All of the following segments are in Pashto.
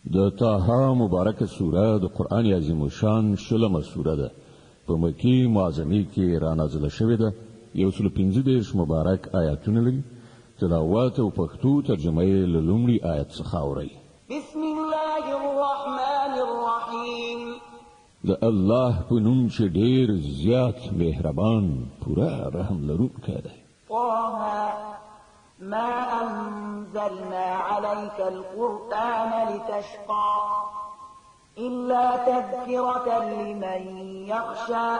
د طه مبارکه سوره د قرآن عظیم شان شلمه سوره ده. په مکی معظمه کې را نازله شوې ده. 115 مبارک آیاتونه لري. تلاوت او پښتو ترجمه یې له لومړي آیت څخه اورئ. بسم الله الرحمن الرحیم. د الله په نوم چې ډېر زیات مهربان پوره رحم لرونکی دی. طه ما أنزلنا عليك القرآن لتشقى إلا تذكرة لمن يخشى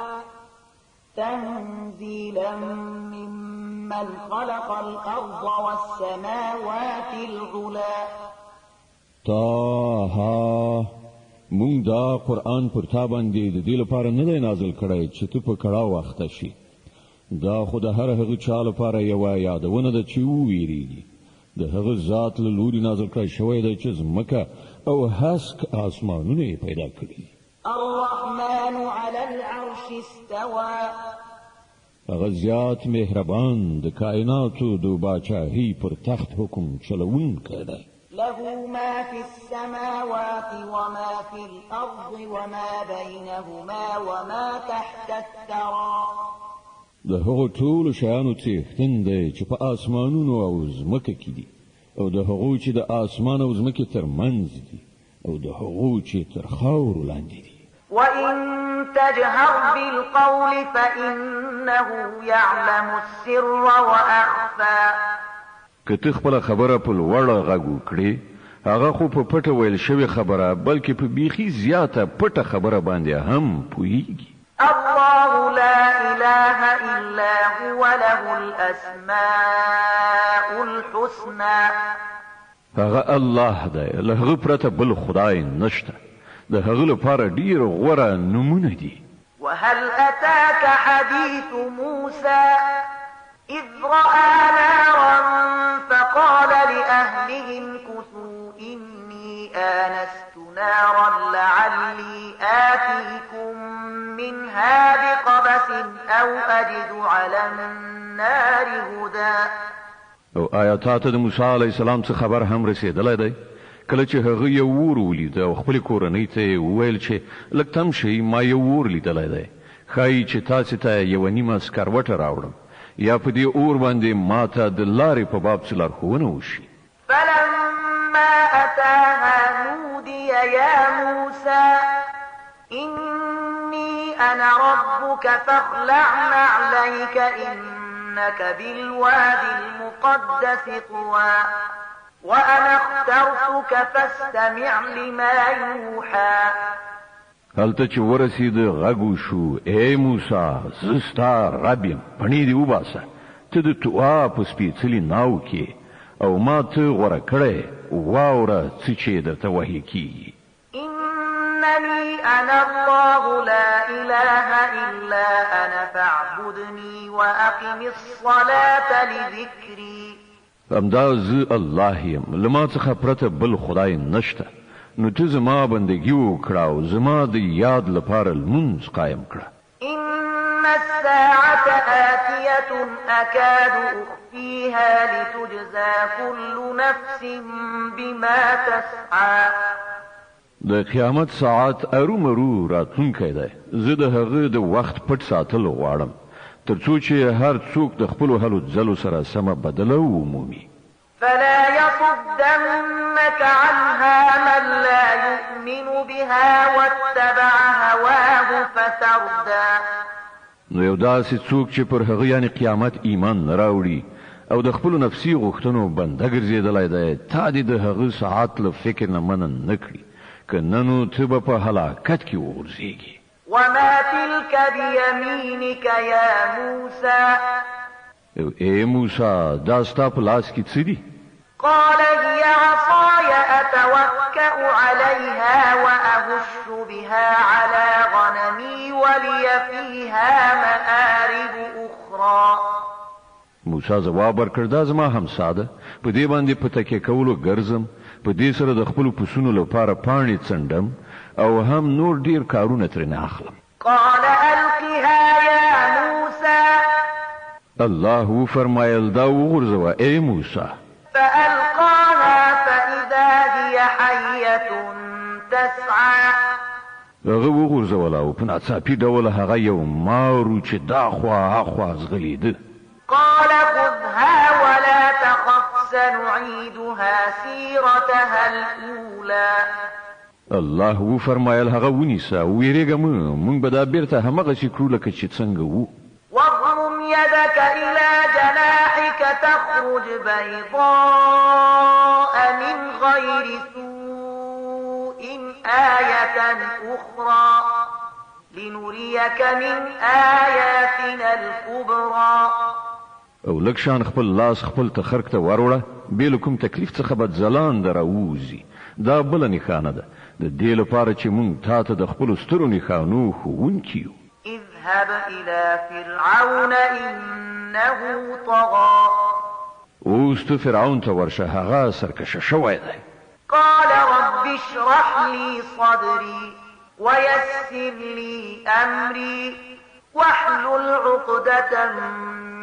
تنزيلا ممن خلق الأرض والسماوات العلى. طه مونږ دا قرآن پر تا باندې د دې لپاره نه دی نازل کړی چې ته په کړاو واخته شي. دا خو د هر هغه چا لپاره یوه یادونه ده چې وویریږي. د هغه ذات له لوري نازل کړی شوی دی چې ځمکه او هسک آسمانونه یې پیدا کړي. الرحمن على العرش استوى. هغه زیات مهربان د کائناتو د باچاهۍ پر تخت حکم چلوونکی دی. له ما في السماوات وما في الأرض وما بينهما وما تحت الثرى. د هغو ټولو شیانو څښتن دی چې په آسمانونو او ځمکه کې دي، او د هغو چې د آسمان او ځمکې ترمنځ دي، او د هغو چې تر خاورو لاندې دي. وَإِن تَجْهَرْ بِالْقَوْلِ فَإِنَّهُ يَعْلَمُ السِّرَّ وَأَخْفَى. که ته خپله خبره په لوړه غږ وکړې، هغه خو په پټه ویل شوې خبره بلکې په بیخي زیاته پټه خبره باندې هم پوهیږي. الله لا إله إلا هو له الأسماء الحسنى. هغه الله دی، له هغه پرته بل خدای نشته. د هغه لپاره ډیر غوره نمونه دي. وهل أتاك حديث موسى إذ رأى نارا فقال لأهلهم كثوا إني آنست نارا لعلي آتيكم منها بقبس أو أجد على النار هدى. او آیاتات د موسی علیه السلام څخه خبر هم رسیدلی دی. کله چې هغه یو اور ولید او خپل کورنۍ ته وویل چې لږ تم شئ، ما یو اور لیدلی دی، ښایي چې تاسې ته یوه نیمه سکروټه راوړم یا په دې اور باندې ما ته د لارې په باب څه لارښوونه وشي. فلما أتاها نودي يا موسى إني أنا ربك فاخلع نعليك إنك بالواد المقدس طوى وأنا اخترتك فاستمع لما يوحى. هلته چې ورسېده غږ وشو، ای موسی زه ستا رب یم، پڼې دې وباسه، ته د طوا په سپېڅلي ناو کې او ما ته غوره کړی، واوره څه چې درته وحی کېږي. إنني أنا الله لا إله إلا أنا فاعبدني وأقم الصلاة لذكري. همدا زه الله یم، له ما څخه پرته بل خدای نشته، نو ته زما بندگی وکړه او زما د یاد لپاره لمونځ قایم کړه. إن الساعة آتية أكاد أخفيها لتجزى كل نفس بما تسعى. د قیامت ساعت ارومرو راتلونکی دی. زه د هغه د وخت پټ ساتل غواړم تر څو چې هر څوک د خپلو هلو ځلو سره سمه بدله ومومي. فلا يصدنك عنها من لا يؤمن بها واتبع هواه فتردى. نو یو داسې څوک چې پر هغه یعنی قیامت ایمان نه راوړي او د خپلو نفسي غوښتنو بنده ګرځېدلی دی، تا دې د هغه ساعت له فکر نه منع نه کړي، که نه نو ته به په هلاکت کې وغورځېږي. وما تلك بيمينك يا موسى. ای موسی دا ستا په لاس کې څه دي؟ قال هي عصاي أتوكأ عليها وأهش بها على غنمي ولي فيها مآرب أخرى. موسی ځواب ورکړ، دا زما همسا ده، په دې باندې په تکیه کولو ګرځم، په دې سره د خپلو پسونو لپاره پاڼې څنډم او هم نور ډیر کارونه ترېنه اخلم. قال ألقها يا موسى. الله فرمایل دا وغورځوه ای موسی. فألقاها فإذا فإذا هي حية تسعى هغه وغورځوله او په ناڅاپي ډول هغه یو مارو چې دا خوا اخوا ځغلېده. قال خذها ولا تخف سنعيدها سيرتها الأولى. الله وفرمایل هغه ونیسه ویریږه مونږ به دا بیرته همغسې کړو لکه چې څنګه وو. واضم يدك إلى جناحك تخرج بيضاء من غير سوء آية أخرى لنريك من آياتنا الكبرى. او لږ شان خپل لاس خپل تخرک ته وروړه بې له کوم تکلیف څخه به ځلانده راووځي. دا بله نښانه ده د دې لپاره چې مونږ تا ته د خپلو سترو نښانو ښوونکي یو. اذهب إلى فرعون إنه طغى. اوس ته فرعون ته ورشه هغه سرکشه شوی دی. قال رب اشرح لي صدري ويسر لي أمري واحلل عقدة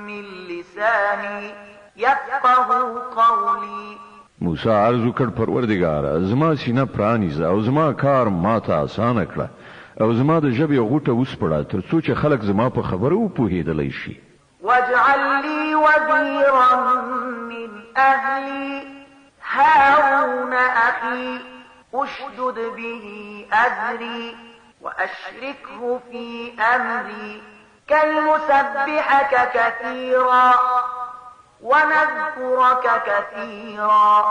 من لساني يفقه قولي. موسی عرض وکړ پروردګاره زما سینه پرانیزه او زما کار ماته اسانه کړه او زما د ژبې غوټه وسپړه تر څو چې خلک زما په خبره وپوهېدلی شي. واجعل لي وزيرا من أهلي هارون أخي أشدد به أزري وأشركه في أمري كي نسبحك كثيرا ونذكرك كثيرا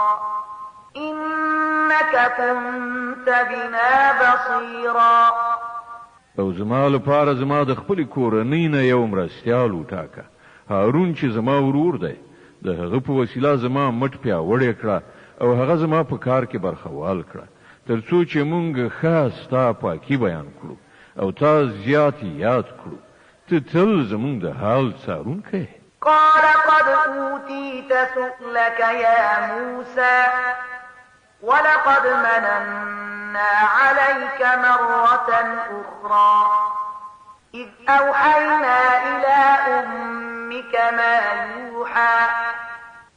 إنك كنت بنا بصيرا. او زما لپاره زما د خپلې کورنۍ نه یو مرستیال وټاکه هارون چې زما ورور دی د هغه په وسیله زما مټ پیاوړی کړه او هغه زما په کار کې برخوال کړه تر څو چې مونږ ښه ستا پاکي بیان کړو او تا زیات یاد کړو. ته تل زمونږ د حال څارونکی. قال قد أوتيت سؤلك يا موسى ولقد مننا عليك مرة أخرى إذ أوحينا إلى أمك ما يوحى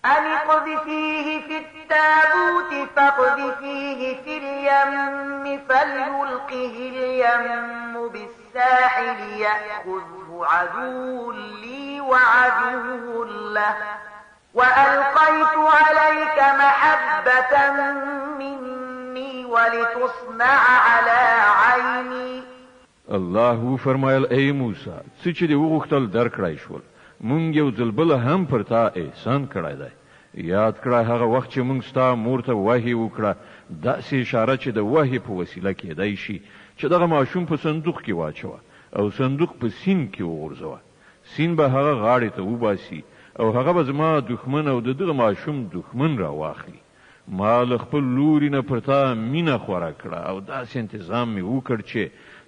أن اقذفيه في التابوت فاقذفيه في اليم فليلقه اليم بالساحل يأخذه عدو لي وعدو له وألقيت عليك محبة مني ولتصنع على عيني. الله فرمایل ای موسی څه چې دې وغوښتل درکړی شول مونږ یو ځل بل هم پر تا احسان کړی دی. یاد کړه هغه وخت چې مونږ ستا مور ته وحی وکړه داسې اشاره چې د وحی په وسیله کېدی شي چې دغه ماشوم په صندوق کې واچوه او صندوق په سیند کې وغورځوه. سیند به هغه غاړې ته وباسي او هغه به زما دښمن او د دغه ماشوم دښمن را واخلي. ما له خپل لوري نه پر تا مینه خوره کړه او داسې انتظام مې وکړ چې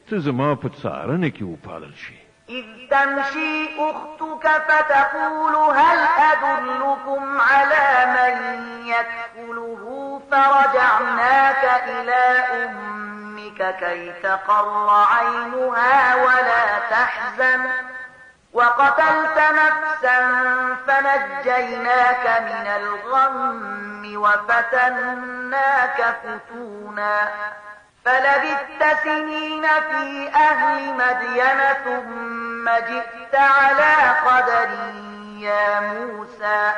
ته زما په څارنه کې وپالل شي. إذ تمشي أختك فتقول هل أدلكم على من يكفله فرجعناك إلى أمك كي تقر عينها ولا تحزن وقتلت نفسا فنجيناك من الغم وفتناك فتونا فلبثت سنين في أهل مدين ثم جئت على قدر يا موسى.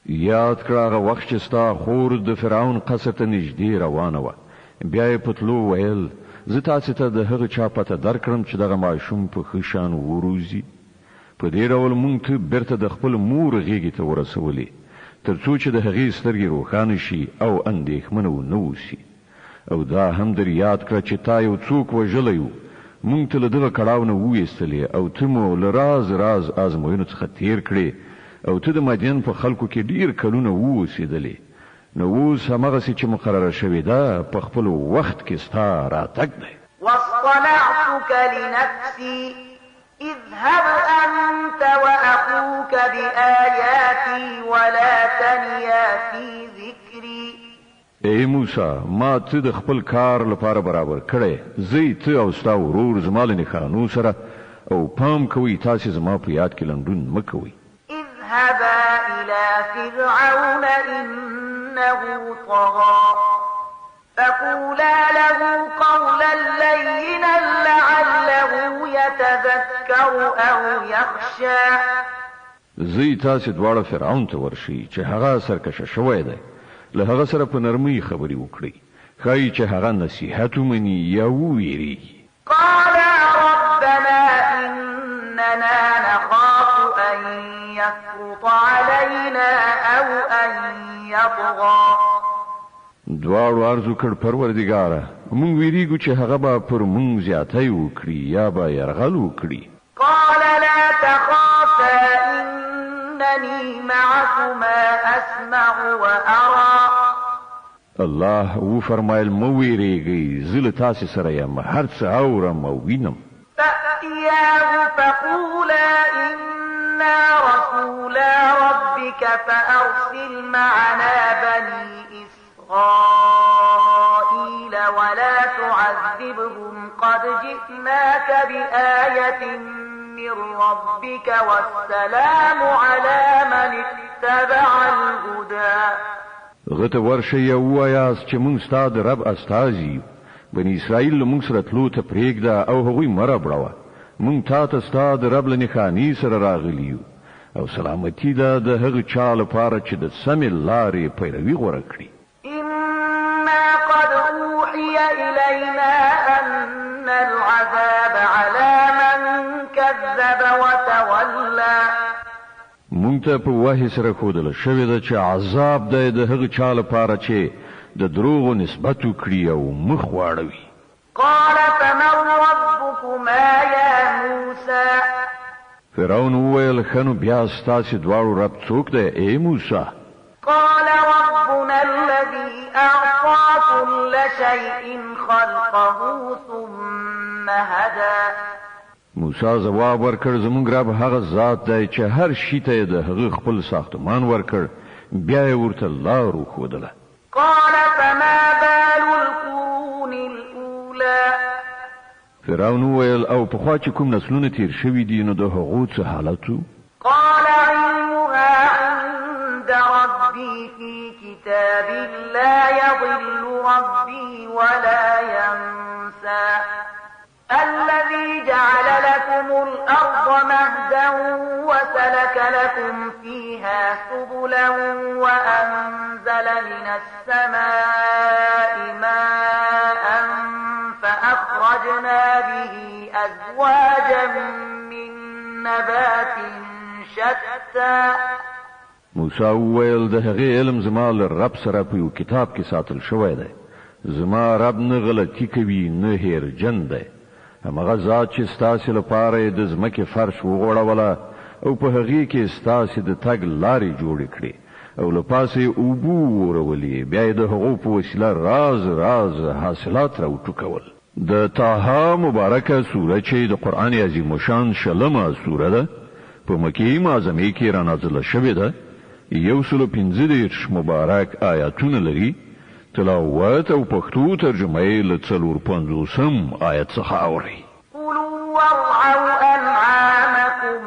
یاد کړه هغه وخت چې ستا خور د فرعون قصر ته نږدې روانه وه بیا یې په تلو ویل زه تاسې ته د هغه چا پته درکړم چې دغه ماشوم په ښه شان وروزي. په دې ډول مونږ ته بیرته د خپل مور غېږې ته ورسولې تر څو چې د هغې سترګې روښانه شي او اندېښمنه ونه اوسي. او دا هم در یاد کړه چې تا یو څوک وژلی و مونږ ته له دغه کړاو نه وویستلې او ته مو له راز راز ازموینو څخه تیر کړې او ته د مدین په خلکو کې ډیر کلونه واوسېدلې. نو اوس همغسې چې مقرره شوې ده په خپل وخت کې ستا راتګ دی. واصطنعتك لنفسي اذهب أنت وأخوك بآياتي ولا تنيا في ذكري. ای موسی ما ته د خپل کار لپاره برابر کړی زی ته او ستا ورور زما له نښانو سره او پام کوئ تاسې زما په یاد کې لنډون مه کوئ. اذهبا إلى فرعون إنه طغى فقولا له قولا لينا لعله يتذكر أو يخشى. زی تاسې دواړه فرعون ته ورشي چې هغه سرکشه شوی دی، له هغه سره په نرمۍ خبرې وکړئ، ښایي چې هغه نصیحت ومني یا وویریږي. قالا ربنا إننا نخاف أن يفرط علينا أو أن يطغى. دواړو عرض وکړ پروردګاره، موږ ویریږو چې هغه به پر موږ زیاتی وکړي یا به یرغل وکړي. قال لا تخافا إنني معكما أسمع وأرى. الله وفرمایل مو ویریږئ، زه له تاسې سره یم، هر څه اورم او وینم. فأتياه فقولا إنا رسولا ربك فأرسل معنا بني إسرائيل ولا تعذبهم قد جئناك بآية من ربك والسلام على من اتبع الهدى. غته ورشه یو وایاست چې موږ ستا د رب استازي بني اسرائیل له موږ سره تلو ته پرېږده او هغوی مه ربړوه، موږ تا ته ستا د رب له نښانې سره راغلي یو، او سلامتي ده د هغه چا لپاره چې د سمې لارې پیروي غوره کړي. إنا قد أوحي إلينا أن العذاب على من كذب وتولى. مونږ ته په وحي سره ښودل شوې ده چې عذاب دی د هغه چا لپاره چې د دروغو نسبت وکړي او مخ واړوي. قال فمن ربكما يا موسى. فرعون وویل ښه نو بیا ستاسې دواړو رب څوک دی ای موسی؟ قال ربنا الذي أعطى كل شيء خلقه ثم هدى. موسی ځواب ورکړ زموږ رب هغه ذات دی چې هر شي ته د هغه خپل ساختمان ورکړ، بیا یې ورته لار وښودله. قال فما بال القرون الأولى. فرعون وویل او پخوا چې کوم نسلونه تیر شوي دي نو د هغو څه حالت و؟ قال علمها عند ربي في كتاب لا يضل ربي ولا ينسى. الذي جعل لكم الأرض مهدا وسلك لكم فيها سبلا وأنزل من السماء ماء فأخرجنا به أزواجا من نبات شتى. موسی وویل د هغې علم زما له رب سره په یو کتاب کې ساتل شوی دی، زما رب نه غلطي کوي نه هیرجن دی. همغه ذات چې ستاسې لپاره یې د ځمکې فرش وغوړوله او په هغې کې ستاسې د تګ لارې جوړې کړې او له پاسه یې اوبه وورولې، بیا یې د هغو په وسیله راز راز حاصلات راوټوکول. د طه مبارکه سوره چې د قرآن عظیم الشان 20مه سوره ده، په مکې معظمې کې رانازله شوې ده، 115 مبارک آیاتونه لري. تلاوت او پښتو ترجمه یې له 450 آیت څخه اوري. قلوا وارعوا أنعامكم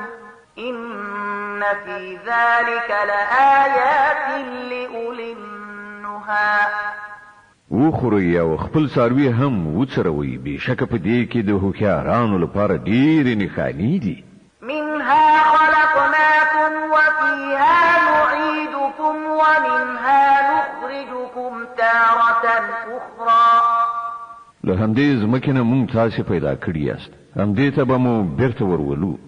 إن في ذلك لآيات لأولي النهى. وخورئ او خپل څاروي هم وڅروئ، بېشکه په دې کې د هوښیارانو لپاره ډېرې نښانې دي. منها خلقناكم وفيها نعيدكم ومنها نخرجكم تارة أخرى. له همدې ځمکې نه موږ تاسې پیدا کړي یاست، همدې ته به مو بیرته ورولو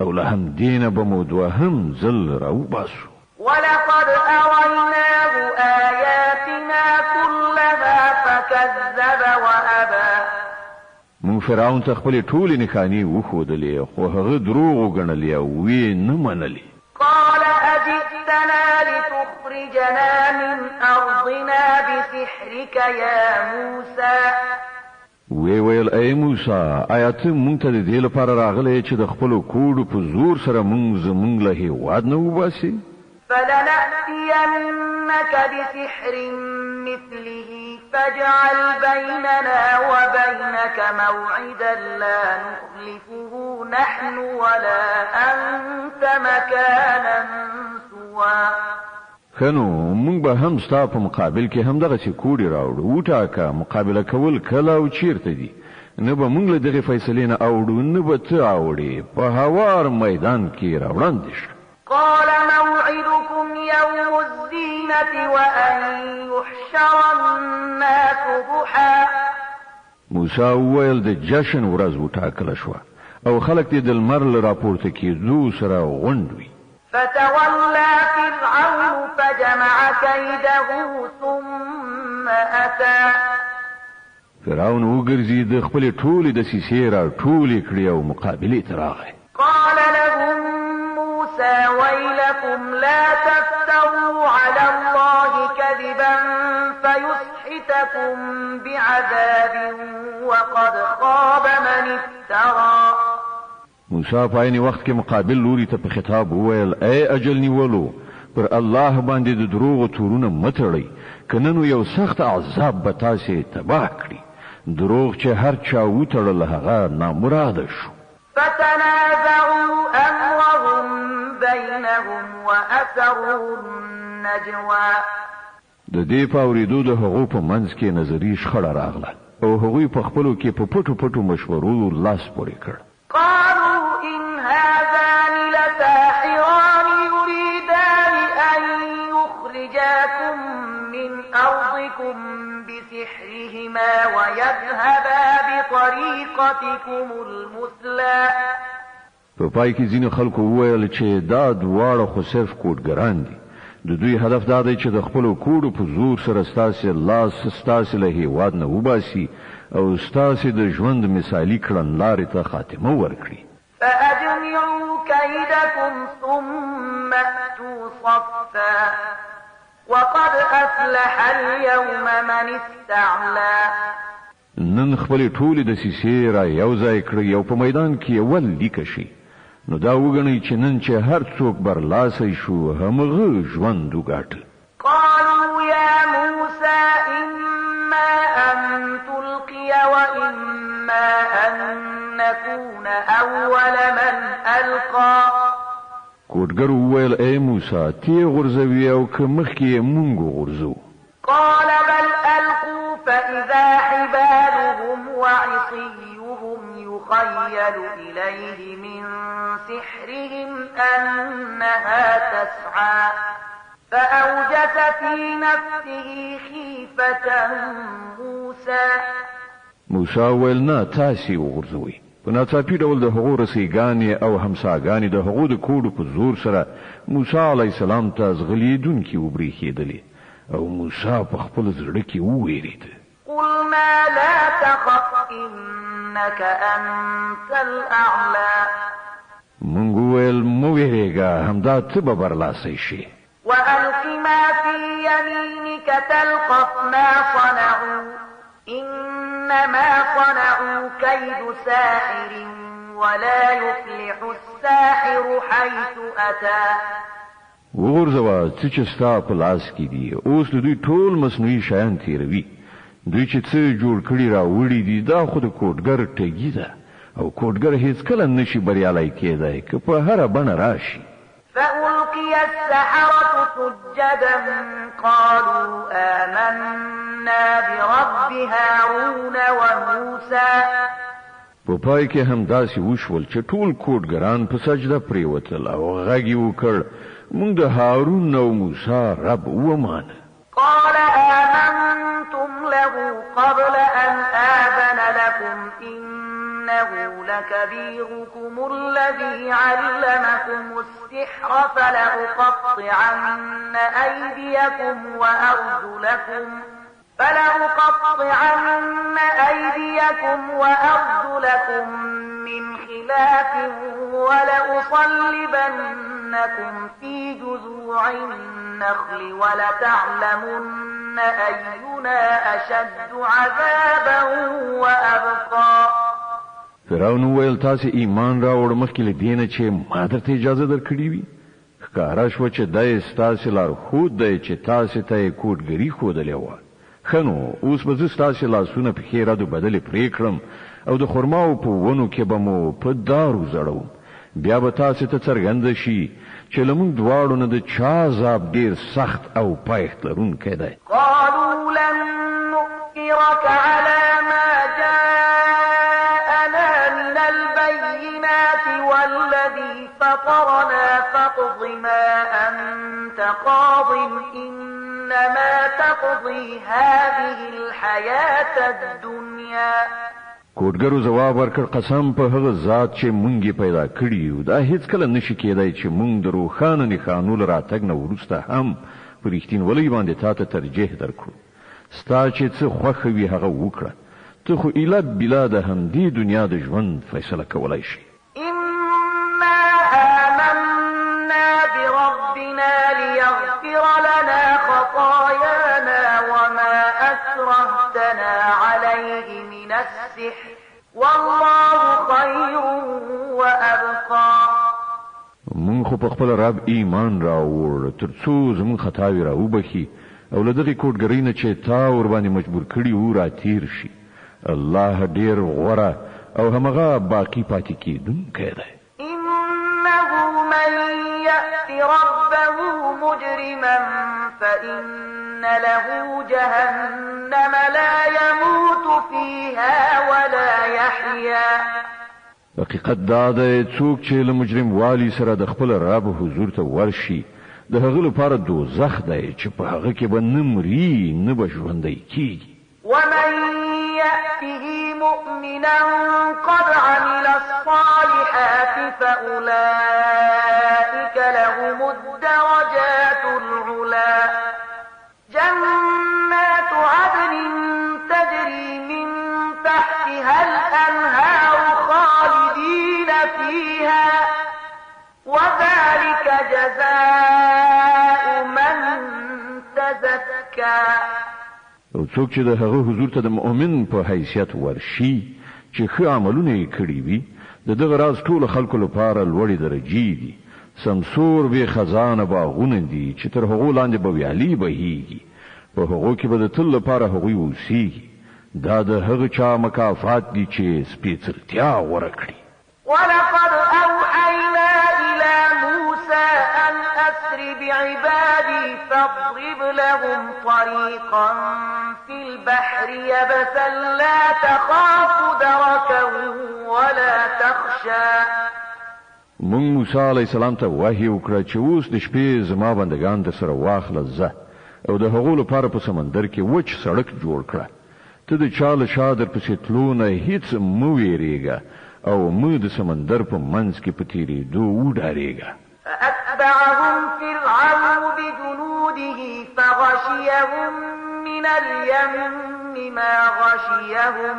او له همدې نه به مو دوهم ځل راوباسو. ولقد أريناه آياتنا كلها فكذب وأبى. مونږ فرعون ته خپلې ټولې نښانې وښودلې خو هغه دروغ وګڼلې او ویې نه منلې. قال أجئتنا لتخرجنا من أرضنا بسحرك يا موسى. وی ویل ای موسی آیا ته مونږ ته د دې لپاره راغلی چې د خپلو کوډو په زور سره مونږ زمونږ له هېواد نه وباسې؟ فلنأتينك بسحر مثله فاجعل بيننا وبينك موعدا لا نخلفه نحن ولا أنت مكانا سوى. خنو مونږ به هم ستا په مقابل کې هم دغه څه کوډي راوړو وټاکه مقابله کول کله او چیرته دي نه به مونږ له دغه فیصلې نه اوړو نه به ته اوړې په هوار میدان کې راوړاندې شو. قال موعدكم يوم الزينة وأن يحشر الناس ضحى. موسی وویل د جشن ورځ وټاکله شوه او خلک دې د لمر له راپورته کېدو سره غونډ وي. فتولى فرعون فجمع كيده ثم أتى. فرعون وګرځي د خپل ټولې دسیسې را ټولې کړې او مقابلې ته راغی. قال لهم موسى ويلكم لا تفتروا على الله كذبا فيسحتكم بعذاب وقد خاب من افترى. موسی په عین وخت کې مقابل لوري ته په خطاب وویل اے اجل نیولو پر الله باندې د دروغ تورونه متړی کنه نو یو سخت عذاب به تاسو تباه کړي. دروغ چې هر چا وتړل هغه نامراد شو. فتنازعوا امرهم بينهم واسروا النجوى. د دې په اورېدو د هغو په منځ کې نظری شخړه راغله او هغوی په خپلو کې په پټو پټو مشورو لاس پورې کړ. قالوا إن هذان لساحران يريدان أن يخرجاكم من أرضكم بسحرهما ويذهبا بطريقتكم المثلى. په پای کې ځینې خلکو وویل چې دا دواړه خو صرف کوډګران دي. د دوی هدف دا دی چې د خپلو کوډو په زور سره ستاسې لاس ستاسې له هېواد نه وباسي او ستاسې د ژوند مثالي کړنلارې ته خاتمه ورکړي. فأجمعوا كيدكم ثم أتوا صفا وقد أفلح اليوم من استعلى. نن خپلې ټولې دسیسې را یو ځای کړئ او په میدان کې یول لیکه شي. نو دا وګڼئ چې نن چې هر څوک برلاسی شو همغه ژوند وګاټه. قالوا يا موسى إما أن تلقي وإما أن نكون أول من ألقى. کوډګر وویل اے موسی تی غورځوي او که مخکې مونږ غورځو. قال بل ألقوا فإذا حبالهم وعصيهم يخيل إليه من سحرهم أنها تسعى فأوجس في نفسه خيفة موسى. موسی ویل نه تاسې وغورځوئ. په ناڅاپي ډول د هغو رسیګانې او همساګانې د هغو د کوډو په زور سره موسی علیه السلام ته ځغلېدونکي وبرېښېدلې او موسی په خپل زړه کې ووېرېد. قلنا لا تخف إنك أنت الأعلى. مونږ وویل مه وېرېږه همدا ته به برلاسی شي. وألق ما في يمينك تلقف ما صنعوا إنما صنعوا كيد ساحر ولا يفلح الساحر حيث أتى. وغورځوه څه چې ستا په لاس کې دي اوس د دوی ټول مصنوعي شیان تېروي. دوی چې څه جوړ کړي راوړي دي دا خو د کوډګر ټګي ده او کوډګر هیڅکله نشي بریالی کېدی که په هره بڼه راشي. فألقي السحرة سجدا قالوا آمنا برب هارون وموسى. په پای کې هم داسې وشول چې ټول کوډګران په سجده پریوتل او غږ یې وکړ موږ د هارون او موسی رب ومانه. قال آمنتم له قبل أن آذن لكم إنه لكبيركم الذي علمكم السحر فلأقطعن أيديكم وأرجلكم من خلاف ولأصلبنكم في جذوع النخل ولتعلمن أينا أشد عذابا وأبقى. فرعون ویل تاسو ایمان راوړ مخکې له دینه چې ما درته اجازه درکړې وي. ښکاره شوه چې دی ستاسې لارښود دی چې تاسې ته یې کوډګري ښودلې وه. ښه نو اوس به زه ستاسې لاسونه پښې رادو بدلې پرې کړم او د خرماو په ونو کې به مو په دارو زړوم. بیا به تاسې ته څرګنده شي چې لمون دواړو نه د چا عذاب ډیر سخت او پایښت لرونکی دی. قالوا لن نؤثرك على ما جاءنا من البينات والذي فطرنا فاقض ما أنت قاض إنما تقضي هذه الحياة الدنيا. کوټګرو جواب ورکړ قسم په هغه ذات چې مونږ پیدا کړی یو دا هیڅ کله نشي کېدای چې مونږ د روخانه نښانو لراتګ نه وروسته هم پر رښتینولۍ باندې تاته ترجیح درکړو. ستا چې څه خوښه وي هغه وکړه. ته خو ایله بلا د همدې دنیا د ژوند فیصله کولای شي. إنا آمنا بربنا ليغفر لنا خطايانا وما أكرهتنا عليه من السحر والله خير وأبقى. مونږ خو په خپل رب ایمان راوړ ترڅو زموږ خطاوې راوبخي او له دغې کوټګرۍ نه چې تا ورباندې مجبور کړي وو راتېر شي. الله ډېر غوره او همغه باقي پاتې کېدونکی دی. إنه من يأت ربه مجرما فإن له جهنم لا يموت فيها ولا يحيا. حقیقت دا دی څوک چې له مجرم والی سره د خپل رب حضور ته ورشي د هغه لپاره دوزخ دی چې په هغه کې به نه مري نه به ژوندی کېږي. ومن يأته مؤمنا قد عمل الصالحات فأولئك لهم الدرجات العلى جنات عدن تجري من تحتها الأنهار خالدين فيها وذلك جزاء من تزكى. او څوک چې د هغه حضور ته د مؤمن په حیثیت ورشي چې ښه عملونه یې کړي وي د دغه راز ټولو خلکو لپاره لوړې درجې دي. سمسور بې خزانه باغونه دي چې تر هغو لاندې به ویالې بهیږي. په هغو کې به د تل لپاره هغوی اوسیږي. دا د هغه چا مکافات دي چې سپېڅلتیا غوره کړي. ولقد أوحينا إلى موسى أن أسر بعبادي فاضرب لهم طريقا في البحر يبسا لا تخاف دركا ولا تخشى. مونږ موسی علیه السلام ته وحی وکړه چې اوس د شپې زما بندگان در سره واخله زه او د هغو لپاره په سمندر کې وچ سړک جوړ کړه. ته د چا له شا در پسې تلو نه هیڅ مه ویرېږه او مه د سمندر په منځ کې په تېرېدو وډارېږه. فأتبعهم فرعون بجنوده فغشيهم من اليم ما غشيهم.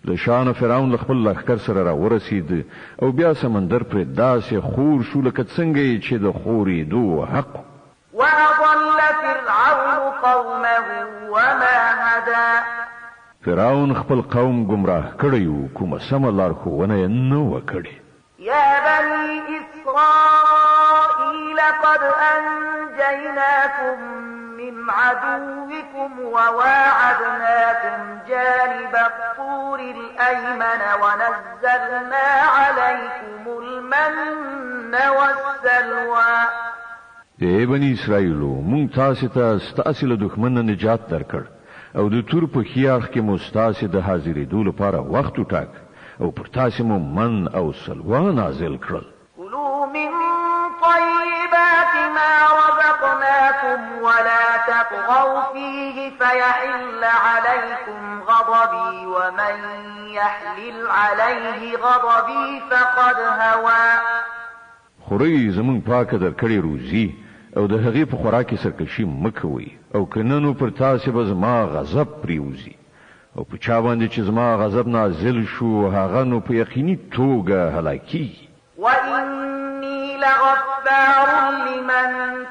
له شانه فرعون له خپل لښکر سره راورسېد او بیا سمندر پرې داسې خور شو لکه څنګه چې د خورېدو حق. وأضل فرعون قومه وما هدى. فرعون خپل قوم گمراه کړی و کومه سمه لارښوونه یې نه وه کړې. يا بني إسرائيل قد أنجيناكم من عدوكم وواعدناكم جانب الطور الأيمن ونزلنا عليكم المن والسلوى. ای بني اسرائیلو مونږ تاسو ته ستاسو له دښمن نه نجات درکړ او د تور په خیاخ کې مو ستاسو د حاضرېدو لپاره وخت وټاک او پر تاسو مو من او سلوا نازل کړل. كلوا من طيبات ما رزقناكم ولا تطغوا فيه فيحل عليكم غضبي ومن يحلل عليه غضبي فقد هوى. خوري زمون پاکه درکړې روزي او د هغې په خوراک کې سرکشي مه کوئ او که نه نو پر تاسې به زما غضب پرېوځي او په چا باندې چې زما غضب نازل شو هغه نو په یقیني توګه هلاکیږي. وإني لغفار لمن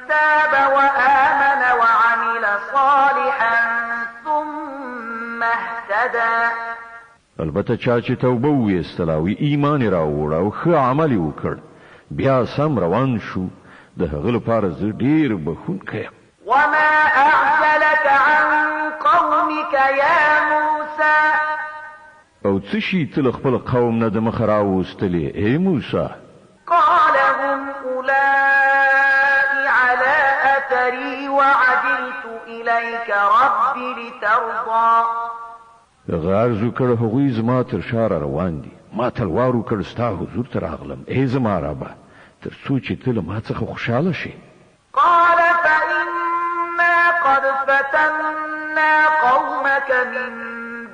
تاب وآمن وعمل صالحا ثم اهتدى. البته چا چې توبه ویستله او ایمان یې راوړ او ښه عمل یې وکړ بیا سم روان شو د هغه لپاره زه ډېر بخښونکی یم. وما أعجلك عن قومك يا موسى. او څه شي ته له خپل قوم نه د مخه راوستلې ای موسی؟ قال هم أولئك ترضى غارزو کړه هغوی زما تر شاره روان دي ما تلوار وکړ ستا حضور ته راغلم ای زما ربه تر څو چې ته له ما څخه خوشحاله شې قال فإنا قد فتنا قومك من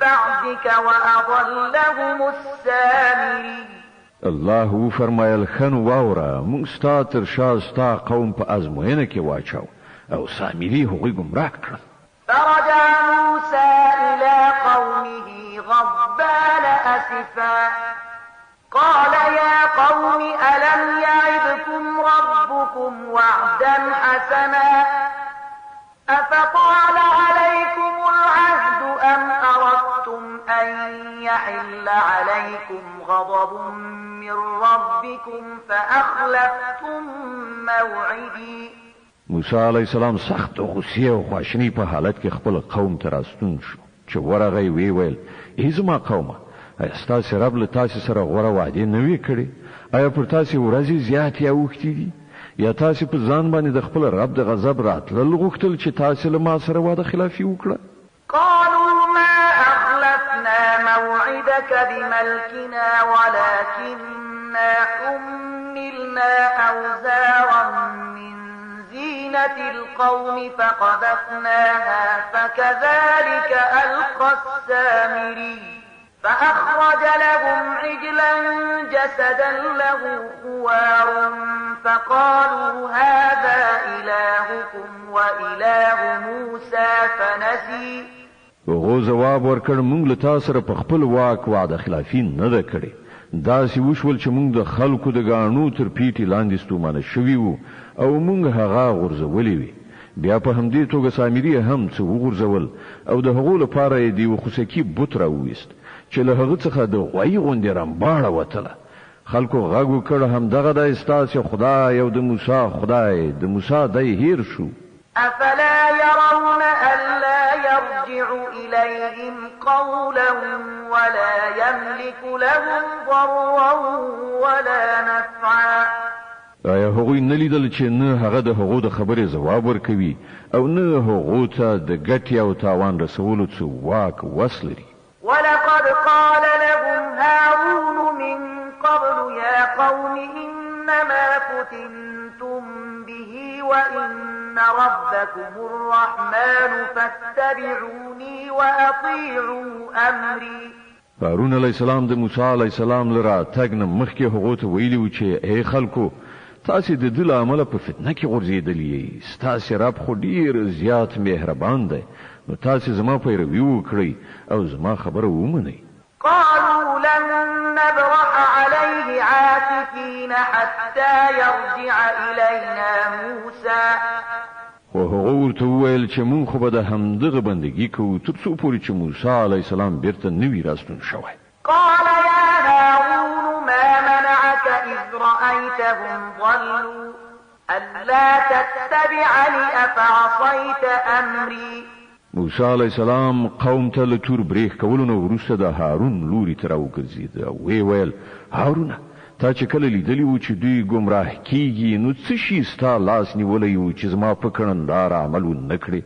بعدك وأضلهم السامري الله وفرمایل خنو واوره موږ ستا تر شا ستا قوم په ازموینه کې واچاو او سامري هغوی ګمراه کړل فرجع موسى إلى قومه غضبان أسفا قال يا قوم ألم يعدكم ربكم وعدا حسنا أفطال عليكم العهد أم أردتم أن يحل عليكم غضب من ربكم فأخلفتم موعدي موسی علیہ السلام سخت غصې او خواشنی په حالت کې خپل قوم ته راستون شو چې ورغی وی ویل ای زما قومه ایا ستاسو رب له تاسو سره غوړه وعده نه وی کړی ایا پر تاسو ورځي زیات یا وختي دي یا تاسو په ځان باندې د خپل رب د غضب راتلل غوښتل چې تاسو له ما سره وعده خلافي وکړه قالوا ما أخلفنا موعدك بملكنا ولكننا حملنا أوزارا من زينة القوم فقذفناها فكذلك ألقى السامري فأخرج لهم عجلا جسدا له خوار فقالوا هذا إلهكم وإله موسى فنسي هغه جواب ورکړ موږ له تاسو سره په خپل واک وعده خلافي نه ده کړې دا سی وشول چې موږ د خلکو د غاڼو تر پیټي لاندې ستومانه شوي وو او موږ هغه غورځولې وي بیا په همدې توګه سامري هم څه وغورځول او د هغو لپاره یې د خوسکی بوت راوویست چې له هغه څخه د غوی غوندې رمباړه وتله خلکو غږ وکړ همدغه د ستاسو خدای او د موسی خدای د موسی دی هیر شو أفلا يرون ألا يرجع إليهم قولا ولا يملك لهم ضرا ولا نفعا آیا هغوی نه لیدل چې نه هغه د هغو د خبرې ځواب ورکوي او نه هغو ته د ګټې او تاوان رسولو څه واک وس لري ولقد قال لهم هارون من قبل يا قوم إنما فتنتم به وإن ربكم الرحمن فاتبعوني وأطيعوا أمري هارون علیہ السلام د موسی علیہ السلام لرا تګ نه مخکې هغو ته ویلي و چې ای خلکو تاسو د دې عمله په فتنه کې غورځېدلې ستاسو رب خو ډیر زیات مهربان دی نو تاسو زما پیروي وکړئ او زما خبره ومنئ قالوا لن نبرح عليه عاكفين حتى يرجع إلينا موسى خو هغه ورته وویل چې مونږ خو به د همدغه بندګي کوو تر څو پورې چې موسی علیه السلام بیرته نه وي راستون شوی قال يا هارون ما منعك إذ رأيتهم ضلوا ألا تتبعني أفعصيت أمري موسی علیہ السلام قوم ته له تور بریښ کولو نه وروسته د هارون لوري ته راوګرځېد او وی ویل هارونه تا چې کله لیدلی و چې دوی ګمراه کیږي نو څه شي ستا لاس نیولی و چې زما په کړندار عمل ونه کړې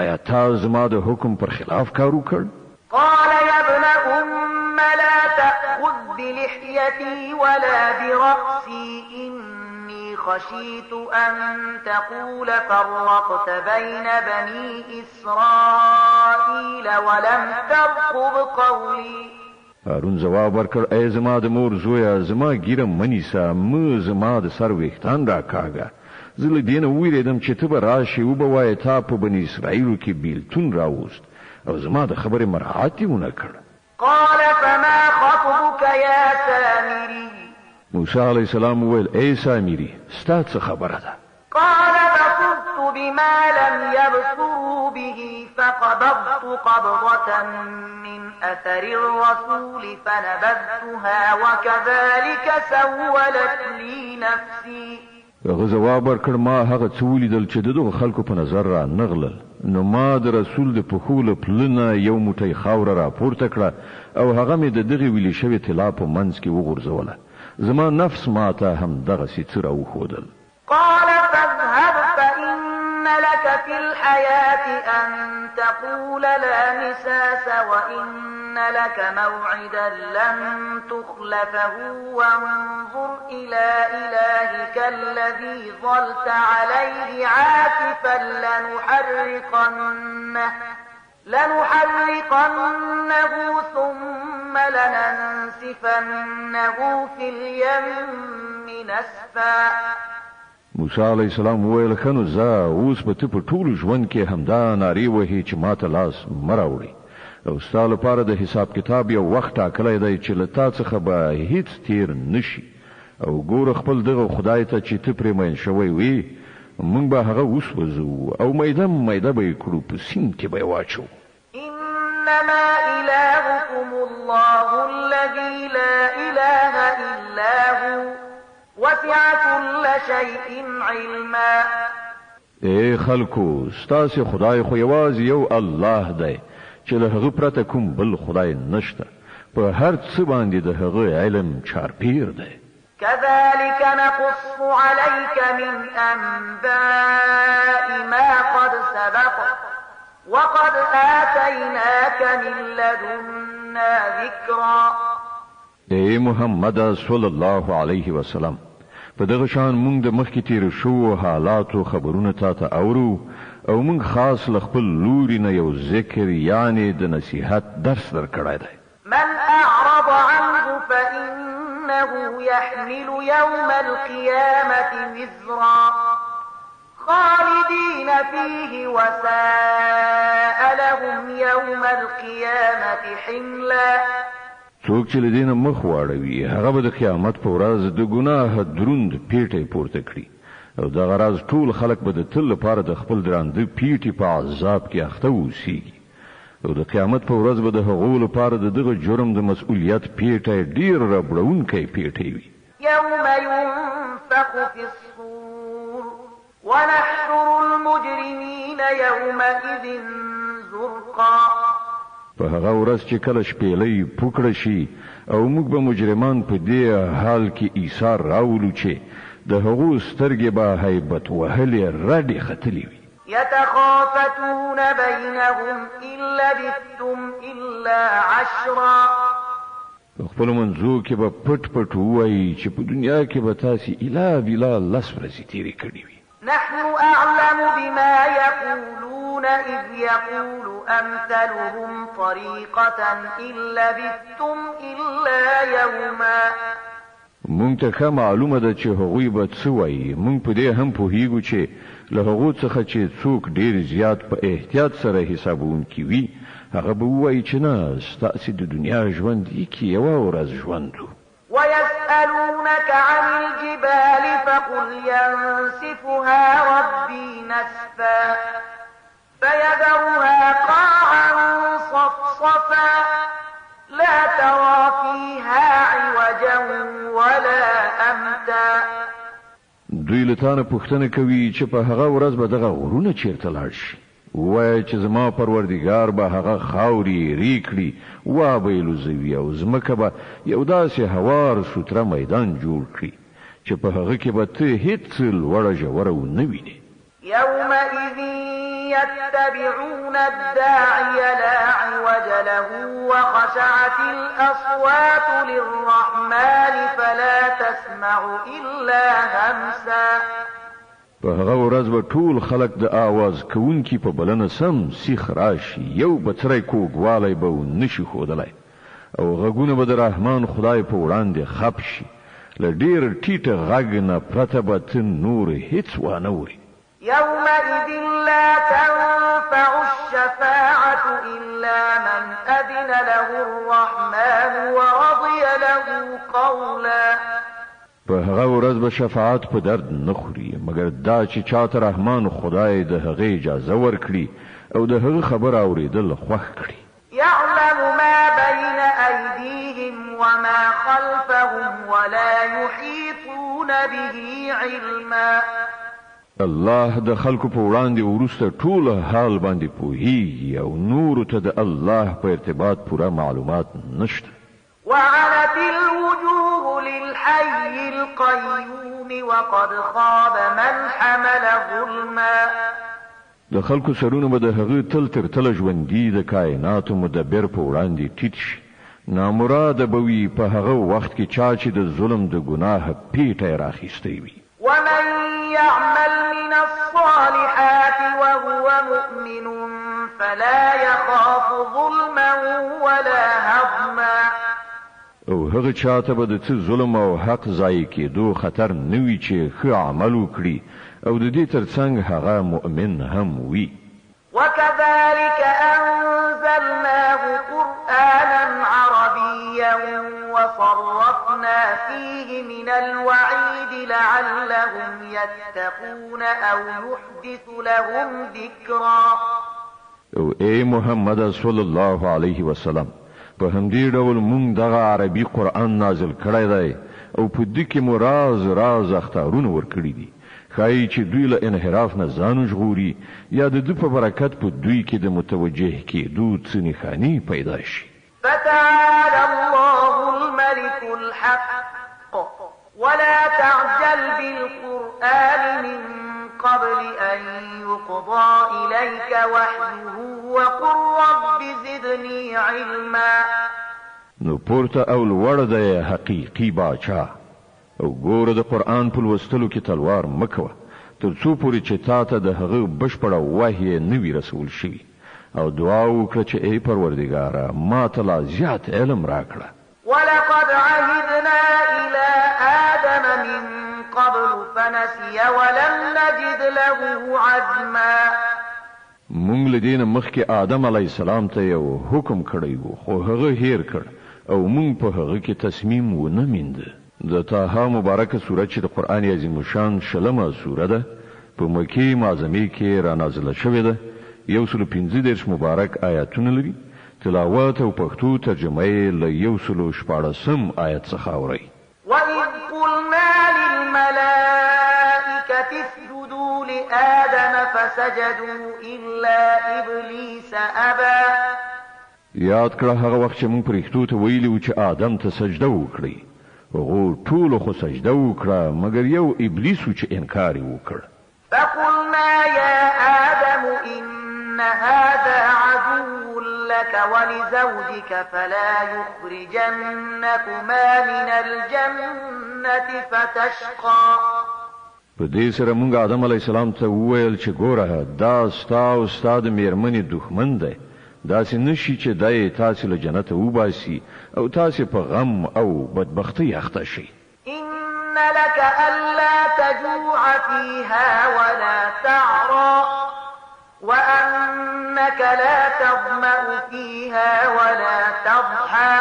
آیا تا زما د حکم پر خلاف کار وکړ قال يا ابن أم لا تأخذ بلحيتي ولا برأسي إني خشيت أن تقول فرقت بين بني إسرائيل ولم ترقب قولي هارون جواب ورکړ ای زما د مور زویا زما ګیره منیسا مې زما د سر وختان را کاږه زه له دې نه ویریدم چې ته به راشې او به وایې تا په بني اسرائیلو کې بیلتون راوست او زما د خبرې مراعات یې ونه کړ قال فما خطبك يا سامري موسی علیہ السلام وویل ای سامري ستا څه خبره ده قال بصرت بما لم يبصروا به فقبضت قبضة من أثر الرسول فنبذتها وكذلك سولت لي نفسي هغه جواب ورکړ ما هغه څه ولیدل چې دغه خلکو په نظر را نغلل نو ما د رسول د پښو له پلنه یو موټی خاوره را پورته کړه او هغه مې د دغه ویلې شوی طلا په منځ کې وغورځوله زما نفس ما ته هم دغه څه را وښودل قال فاذهب فإن لك في الحياة أن تقول لا مساس وإن لك موعدا لن تخلفه وانظر إلى إلهك الذي ظلت عليه عاكفا لنحرقنه ثم لننسفنه في اليم نسفا. موسی علیہ السلام وویل کنو زه اوس به ته په ټول ژوند کې همدا نارې وهې چې ماته لاس مه راوړې او ستا لپاره د حساب کتاب یو وخت ټاکلی دی چې له تا څخه به هیڅ تیر نشي او ګوره خپل دغه خدای ته چې ته پرې مین شوی وي موږ به هغه وسوځو او میده میده به یې کړو په سیند کې به یې واچو. إنما إلهكم الله الذي لا إله إلا هو وسع كل شيء علما. اے خلکو ستاسو خدای خو یوازې یو الله دی چې له هغه پرته کوم بل خدای نشته په هر څه باندې د هغه علم چارپیر دی. كذلك نقص عليك من أنباء ما قد سبق وقد آتيناك من لدنا ذكرا. اے محمد صلی الله علیه وسلم په دغه شان مونږ د مخکې تیر شو حالاتو خبرونه تاته اورو او مونږ خاص لخپل لوري نه یو ذکر یعنی د نصیحت درس درکړای دی. من أعرض عنه فإنه يحمل يوم القيامة وزرا خالدين فيه وساء لهم يوم القيامة حملا. څوک چې لدینه مخ واړوي هغه به د قیامت په ورځ د ګناه دروند پیټه پورته کړي او د غراز ټول خلک به د تل لپاره د خپل درانده پیټي په عذاب کې اخته وسیږي او د قیامت په ورځ به د هغو لپاره د دغه جرم د مسؤلیت پیټه ډیر ربړونکی پیټه وي. يوم ينفخ في الصور ونحشر المجرمين يومئذ زرقا. په هغه ورځ چې کله شپېلې پوکړه شي او موږ به مجرمان په دې حال کې ایثار راولو چې د هغو سترګې به هیبت وهلې رډې ختلې وي. يتخافتون بينهم إن لبثتم إلا عشرا. خپل منځو کې به پټ پټ وایي چې په دنیا کې به تاسې الا بلا لس ورځې تېرې کړې وي. نحن أعلم بما يقولون إذ يقول أمثلهم طريقة إن لبثتم إلا يوما. مونږ ته ښه معلومه ده چې هغوی به څه وایي. مونږ په دې هم پوهیږو چې له هغو څخه چې څوک ډېر زیات په احتیاط سره حسابونکي وي هغه به ووایي چې نه ستاسې د دنیا ژوند کې یوه ورځ ژوند و. ويسألونك عن الجبال فقل ينسفها ربي نسفا فيذرها قاعا صفصفا لا ترى فيها عوجا ولا أمتا. دوی له تانه پوښتنه کوي چې په هغه ورځ به دغه غرونه چیرته لاړ شي. وایي چې زما پروردګار به هغه خاورې ریکړي وابه یې لوځوي او ځمکه به یو داسې هوار سوتره میدان جوړ کړي چې په هغه کې به ته هیڅ لوړه ژوره ونه وینې. يومئذ يتبعون الداعي لا عوج له وخشعت الأصوات للرحمن فلا تسمع إلا همسا. په هغه ورځ به ټول خلک د आवाज کوونکی په بلنه سم سیخ راشي یو بترای کوګوالی به نشي ښودلی او غږونه به د رحمان خدای په وړاندې خپ شي. له ډېر ټیټه غږ نه پرته به ته نور هیڅ وانه وري. يومئذ لا تنفع الشفاعة إلا من أذن له الرحمن ورضي له قولا. په هغه ورځ به شفاعت په درد نه خوري مګر دا چې چاته رحمان خدای د هغه اجازه ورکړي او د هغه خبر اورېدل خوښ کړي. يعلم ما بين أيديهم وما خلفهم ولا يحيطون به علما. الله د خلکو په وړاندې وروسته ټول حال باندې پوهیږي او نور ته د الله په ارتباط پوره معلومات نشته. وعنت الوجوه للحي القيوم وقد خاب من حمل ظلما. د خلکو سرونه به د هغه تل تر تل ژوندي د کائناتو مدبر په وړاندې ټیټ شي. نامراده به وي په هغه وخت کې چا چې د ظلم د ګناه پیټه راخیستی وي. ومن يعمل من الصالحات وهو مؤمن فلا يخاف ظلما ولا هضما. او هغه چاته به د څه ظلم او حق ضایع کېدو خطر نه وي چې ښه عمل وکړي او د دې ترڅنګ هغه مؤمن هم وي. وكذلك أنزلناه قرآنا عربيا وصرفنا فيه من الوعيد لعلهم يتقون أو يحدث لهم ذكرا. او اے محمد صلی الله علیه وسلم په همدې ډول مونږ دغه عربي قرآن نازل کړی دی او په دې کې مو راز اختارونه ورکړي دي ښایي چې دوی له انحراف نه ځان ژغوري یا د دوی په برکت په دوی کې د متوجه کېدو څه نښانې پیدا شي. فتعالى الله الملك الحق ولا تعجل بالقرآن من قبل أن يقضى إليك وحيه وقل رب زدني علما. نو پورته او لوړ دی حقیقي باچا او ګوره د قرآن په لوستلو کې تلوار مکوه تر څو پورې چې تا ته د هغه بشپړه وحی نه وي رسول شوي او دعا وکړه چې ای پروردګاره ما ته لا زیات علم راکړه. ولقد عهدنا إلى آدم من قبل فنسي ولم نجد له عزما. مونږ له دې نه مخکې آدم علیه السلام ته یو حکم کړی و خو هغه هیر کړ او مونږ په هغه کې تصمیم ونه مینده. د طه مبارکه سوره چې د قرآن عظیم شان شلمه سوره ده په مکې معظمه کې را نازله شوې ده. 115 مبارک آیاتونه لري. تلاوت او پښتو ترجمه یې له 114 آیت څخه اوري. وَإِذْ قُلْنَا لِلْمَلَائِكَةِ اسْجُدُوا لِآدَمَ فَسَجَدُوا إِلَّا إِبْلِيسَ أَبَى. یاد کړه هغه وخت چې موږ پرښتو ته ویلي و چې آدم ته سجده وکړي. هغه ټول خو سجده وکړه مګر یو ابلیس چې انکار وکړ. فقلنا يا آدم إن هذا عدو لك ولزوجك فلا يخرجنكما من الجنة فتشقى. په دې سره موږ آدم علی السلام ته وویل چې ګوره دا ستا او ستا د میرمنې دښمن دی. داسې نشي چې دای تاسو له جنت وباسي او تاسو په غم او بدبختی اخته شي. إن لك ألا تجوع فيها ولا تعرى وأنك لا تظمأ فيها ولا تضحى.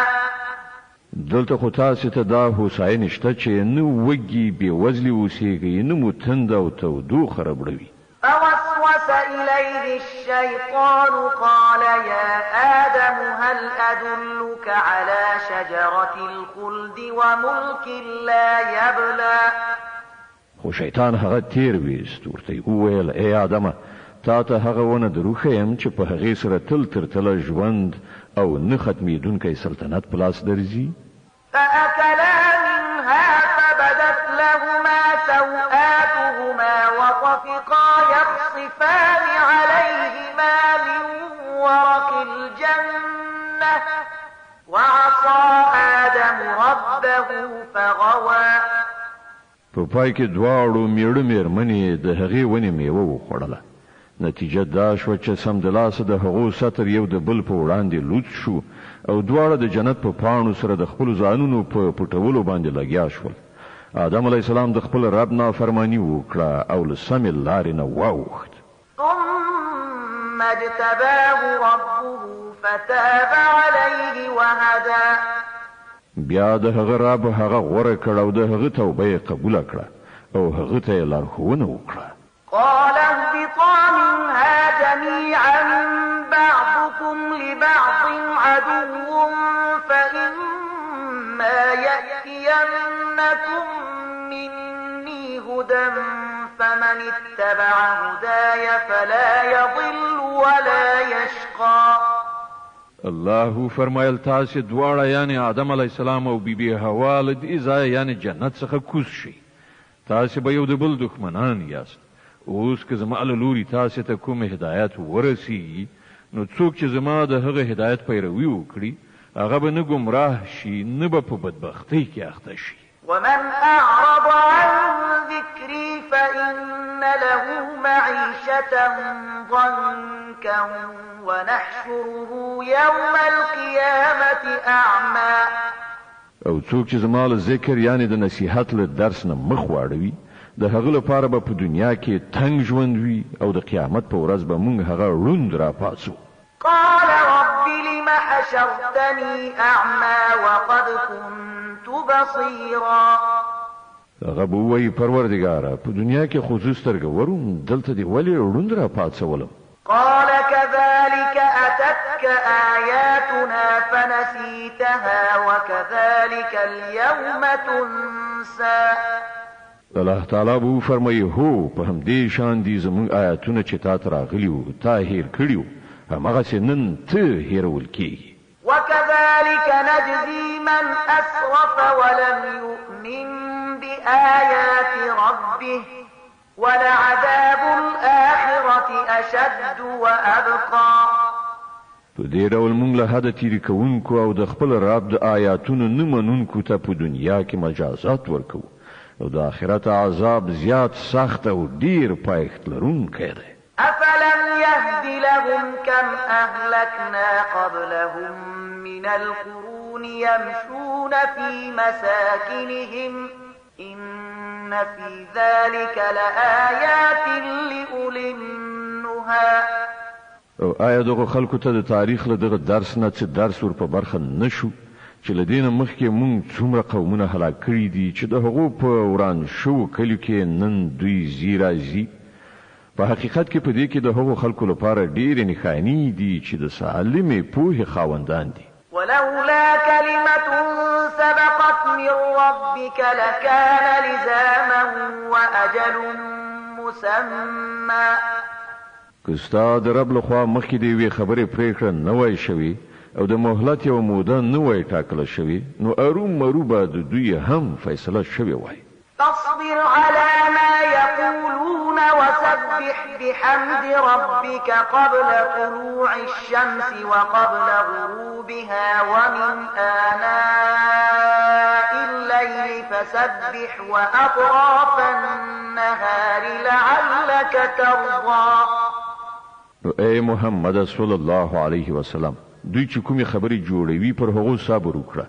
دلته خو تاسو ته دا هوساینه شته چې نه وږي بې وزلي اوسېږئ نه مو تنده او تودوخه ربړوي. فوسوس إليه الشيطان قال يا آدم هل أدلك على شجرة الخلد وملك لا يبلى. خو شیطان هغه تیر ویست ورته وویل ای آدمه تا ته هغه ونه دروښیم چې په هغې سره تل تر تله ژوند او نه ختمېدونکی سلطنت په لاس درځي. فأكلا منها فبدت لهما سوآتهما وطفقا يخصفان عليهما من ورق الجنة وعصى آدم ربه فغوى. په پای کې دواړو میړه میرمنې د هغې ونې میوه وخوړله. نتیجه دا شوه چې سمدلاسه د هغو سطر یو د بل په وړاندې لوڅ شو او دواړه د جنت په پاڼو سره د خپلو ځانونو په پټولو باندې لګیا شول. آدم علیه السلام د خپل رب نافرماني وکړه او له سمې لارې نه واوښت. ثم اجتباه ربه فتاب عليه وهدى. بیا د هغه رب هغه غوره کړ او د هغه توبه یې قبوله کړه او هغه ته یې لارښوونه وکړه. قال اهبطا منها جميعا بعضكم لبعض عدو فإما يأتينكم مني هدى فمن اتبع هداي فلا يضل ولا يشقى. الله فرمایل تاسو دواړه یعنی آدم علی السلام او بیبي حوا له دې ځای یعنی جنت څخه کوز شي. تاسو به یو د بل دښمنان یاست اوس که زما له لوري تاسو ته کوم هدایت ورسیږي نو څوک چې زما د هغه هدایت پیروي وکړي هغه به نه گمراه شي نه به په بدبختۍ کې اخته شي. ومن أعرض عن ذكري فإن له معيشة ضنكا ونحشره يوم القيامة أعمى. او څوک چې زما له ذکر یعنی د نصیحت له درس نه مخ واړوي د هغه لپاره به په دنیا کې تنگ ژوند وي او د قیامت په ورځ به موږ هغه روند را پاسو. قال رب لم حشرتني أعمى وقد كنت بصيرا. هغه به وایي پروردګاره په دنیا کې خو زه سترګوروم دلته دې ولې روند را پاڅولم. قال كذلك أتتك آياتنا فنسيتها وكذلك اليوم تنسى. الله تعالی به فرمایي هو په همدې شان دي زموږ آیاتونه چې تا ته راغلي وو تا هیر کړي وو هماغسې نن ته هیرول کېږي. وكذلك نجزي من أسرف ولم يؤمن بآيات ربه ولعذاب الآخرة أشد وأبقى. په دې ډول موږ له حده تیري کوونکو او د خپل رب د آیاتونو نه منونکو ته په دنیا کې مجازات ورکوو او د آخرت عذاب زیات سخت او ډیر پایښت لرونکی دی. أفلم يهد لهم كم أهلكنا قبلهم من القرون يمشون في مساكنهم إن في ذلك لآيات لأولي النهى. او آیا دغه خلکو ته د تاریخ له دغه درس نه څه درس ور په برخه نشو چې له دې نه مخکې موږ څومره قومونه هلاک کړي دي چې د هغو په وران شو کلیو کې نن دوی زی راځي. په حقیقت کې په دې کې د هغو خلکو لپاره ډېرې نښانې دي چې د سالمې پوهې خاوندان دي. ولولا كلمة سبقت من ربك لكان لزاما وأجل مسمى. که ستا د رب لخوا مخکې د یوې خبرې پرېکړه نه وای شوې او د مهلت یوه موده نه وای ټاکله شوې نو ارومرو به د دوی هم فیصله شوې وای. فاصبر على ما يقولون وسبح بحمد ربك قبل طلوع الشمس وقبل غروبها ومن آناء الليل فسبح وأطراف النهار لعلك ترضى. اے محمد صلی الله علیه وسلم دوی چې کومې خبرې جوړوي پر هغو صبر وکړه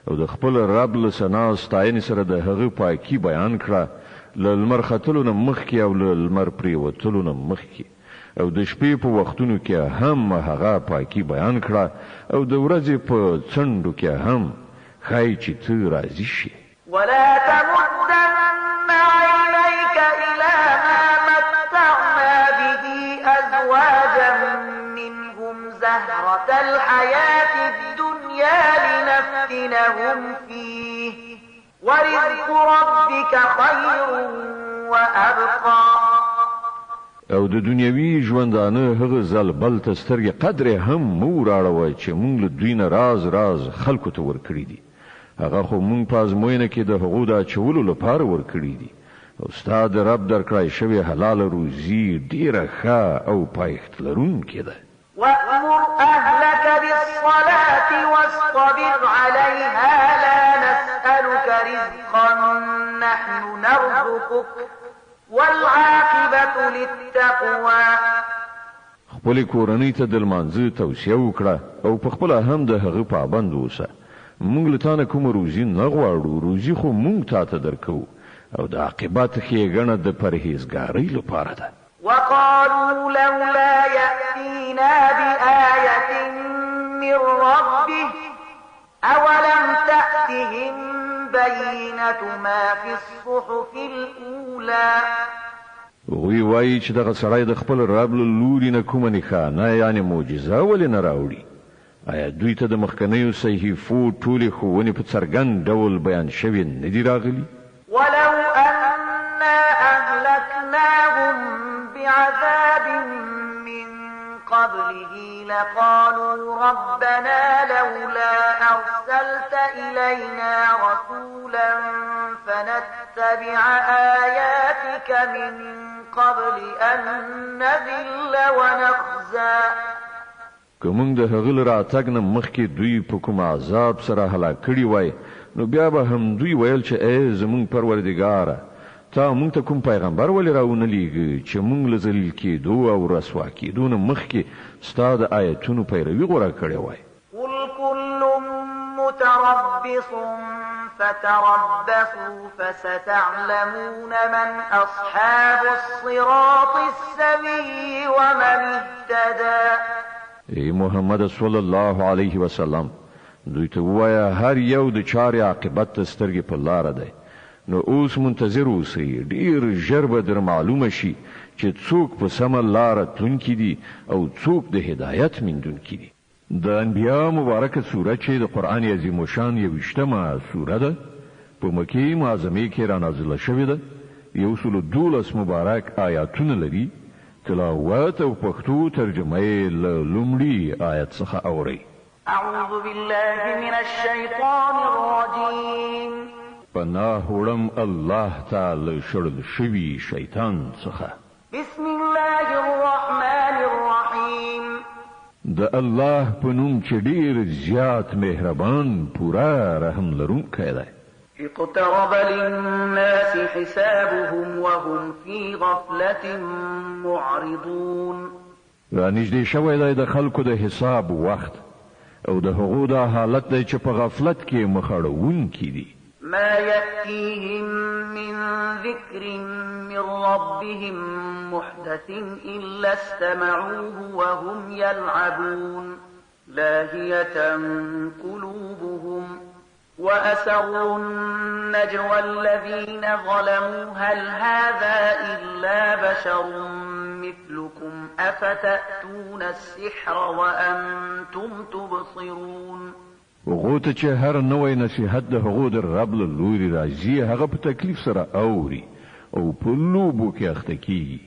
او د خپل رب له ثنا ستاینې سره د هغه پاکي بیان کړه له لمر ختلو نه مخکې او له لمر پرېوتلو نه مخکې او د شپې په وختونو کې هم هغه پاکي بیان کړه او د ورځې په څنډو کې هم ښایي چې ته راضي شي. ولا تمدن عينيك إلى ما متعنا به أزواجا منهم زهرة الحياة الدنيا لنفتنهم فيه ورزق ربك خير وأبقى. او د دنیوي ژوندانه هغه ځل بل ته سترګې قدرې هم مو راړوه چې موږ له دوی نه راز خلکو ته ورکړي دي. هغه خو موږ په ازموینه کې د هغو د اچولو لپاره ورکړي دي او ستا د رب درکړی شوې حلاله روزي ډیره ښه او پایښت لرونکې ده. وأمر أهلك بالصلاة واصطبر عليها لا نسألك رزقا نحن نرزقك والعاقبة للتقوى. خپل کورنۍ ته د لمانځه توصیه وکړه او په خپل هم د هغه پابند اوسه. موږ له تانه کوم روزي نه غواړو روزي خو موږ تا ته درکو او د عاقبت ښېګڼه د پرهیزګارۍ لپاره ده. وقالوا لولا يأتينا بآية من ربه أولم تأتهم بينة ما في الصحف الأولى. وی وایي چې دغه سړی د خپل رب له لوري نه کومه نښانه یعنې معجزه ولې نه راوړي. آیا دوی ته د مخکنیو صحیفو ټولې ښوونې په څرګند ډول بیان شوې نه دي راغلي؟ ولو أنا أهلكناهم بعذاب من قبله لقالوا ربنا لولا أرسلت إلينا رسولا فنتبع آياتك من قبل أن نذل ونخزى که موږ د هغه له راتګ نه مخکې دوی په کوم عذاب سره هلاک کړي وای نو بیا به هم دوی ویل چې ای زموږ پروردګاره تا موږ ته کوم پیغمبر ولې راونه لیږي چې موږ له ذلیل کېدو او رسوا کېدو نه مخکې ستا د آیتونو پیروي غوره کړې وای. قل كل متربص فتربصوا فستعلمون من أصحاب الصراط السوي ومن اهتدى. ای محمد صلی الله علیه وسلم دوی ته وایا هر یو د چارې عاقبت ته سترګې په لاره دی نو اوس منتظر اوسئ ډیر ژر به در معلومه شي چې څوک په سمه لاره تلونکي دي او څوک د هدایت موندونکي دي. د انبیا مبارکه سوره چې د قرآن عظیم الشان 21مه سوره ده په مکې معظمه کې را نازله شوې ده 112 مبارک آیاتونه لري. تلاوت او پښتو ترجمه یې له لومړي آیت څخه اورئ. أعوذ بالله من الشيطان الرجيم. پناه وړم الله تعالی شړل شوي شیطان څخه. بسم الله الرحمن الرحيم. د الله په نوم چې ډیر زیات مهربان پورا رحم لرونکی دی. اقترب للناس حسابهم وهم في غفلة معرضون. را نږدې شوی دی د خلکو د حساب وخت او د هغو دا حالت دی چې په غفلت کې مخاړوونکي دي. ما يأتيهم من ذكر من ربهم محدث إلا استمعوه وهم يلعبون لاهية قلوبهم وأسروا النجوى الذين ظلموا هل هذا إلا بشر مثلكم أفتأتون السحر وأنتم تبصرون. هغو ته چې هر نوی نصیحت د هغو در رب له لوري راځي هغه په تکلیف سره اوري او په لوبو کې اخته کیږي.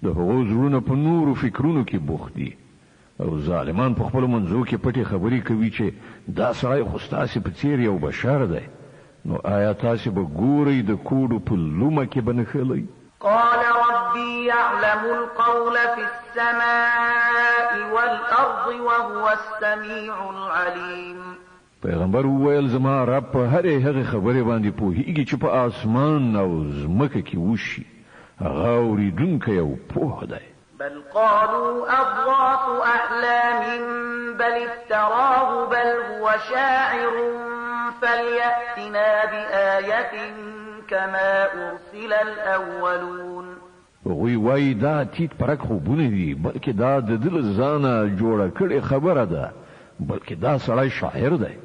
د هغو زړونه په نورو فکرونو کې بوخت دي او ظالمان په خپل منځو کې پټې خبرې کوي چې دا سړی خو ستاسې په څیر یو بشر دی. نو آیا تاسې به ګورئ د کوډو په لومه کې به نښلئ؟ قال ربي يعلم القول في السماء والأرض وهو السميع العليم. پیغمبر وویل زما رب په هرې هغې خبرې باندې پوهیږي چې په آسمان او ځمکه کې وشي هغه اورېدونکی او پوه دی. بل قالوا أضغاث أحلام بل افتراه بل هو شاعر فليأتنا بآية كما أرسل الأولون. هغوی وایي دا تیت پرک خوبونه دي بلکې دا د ده له ځانه جوړه کړې خبره ده بلکې دا سړی شاعر دی.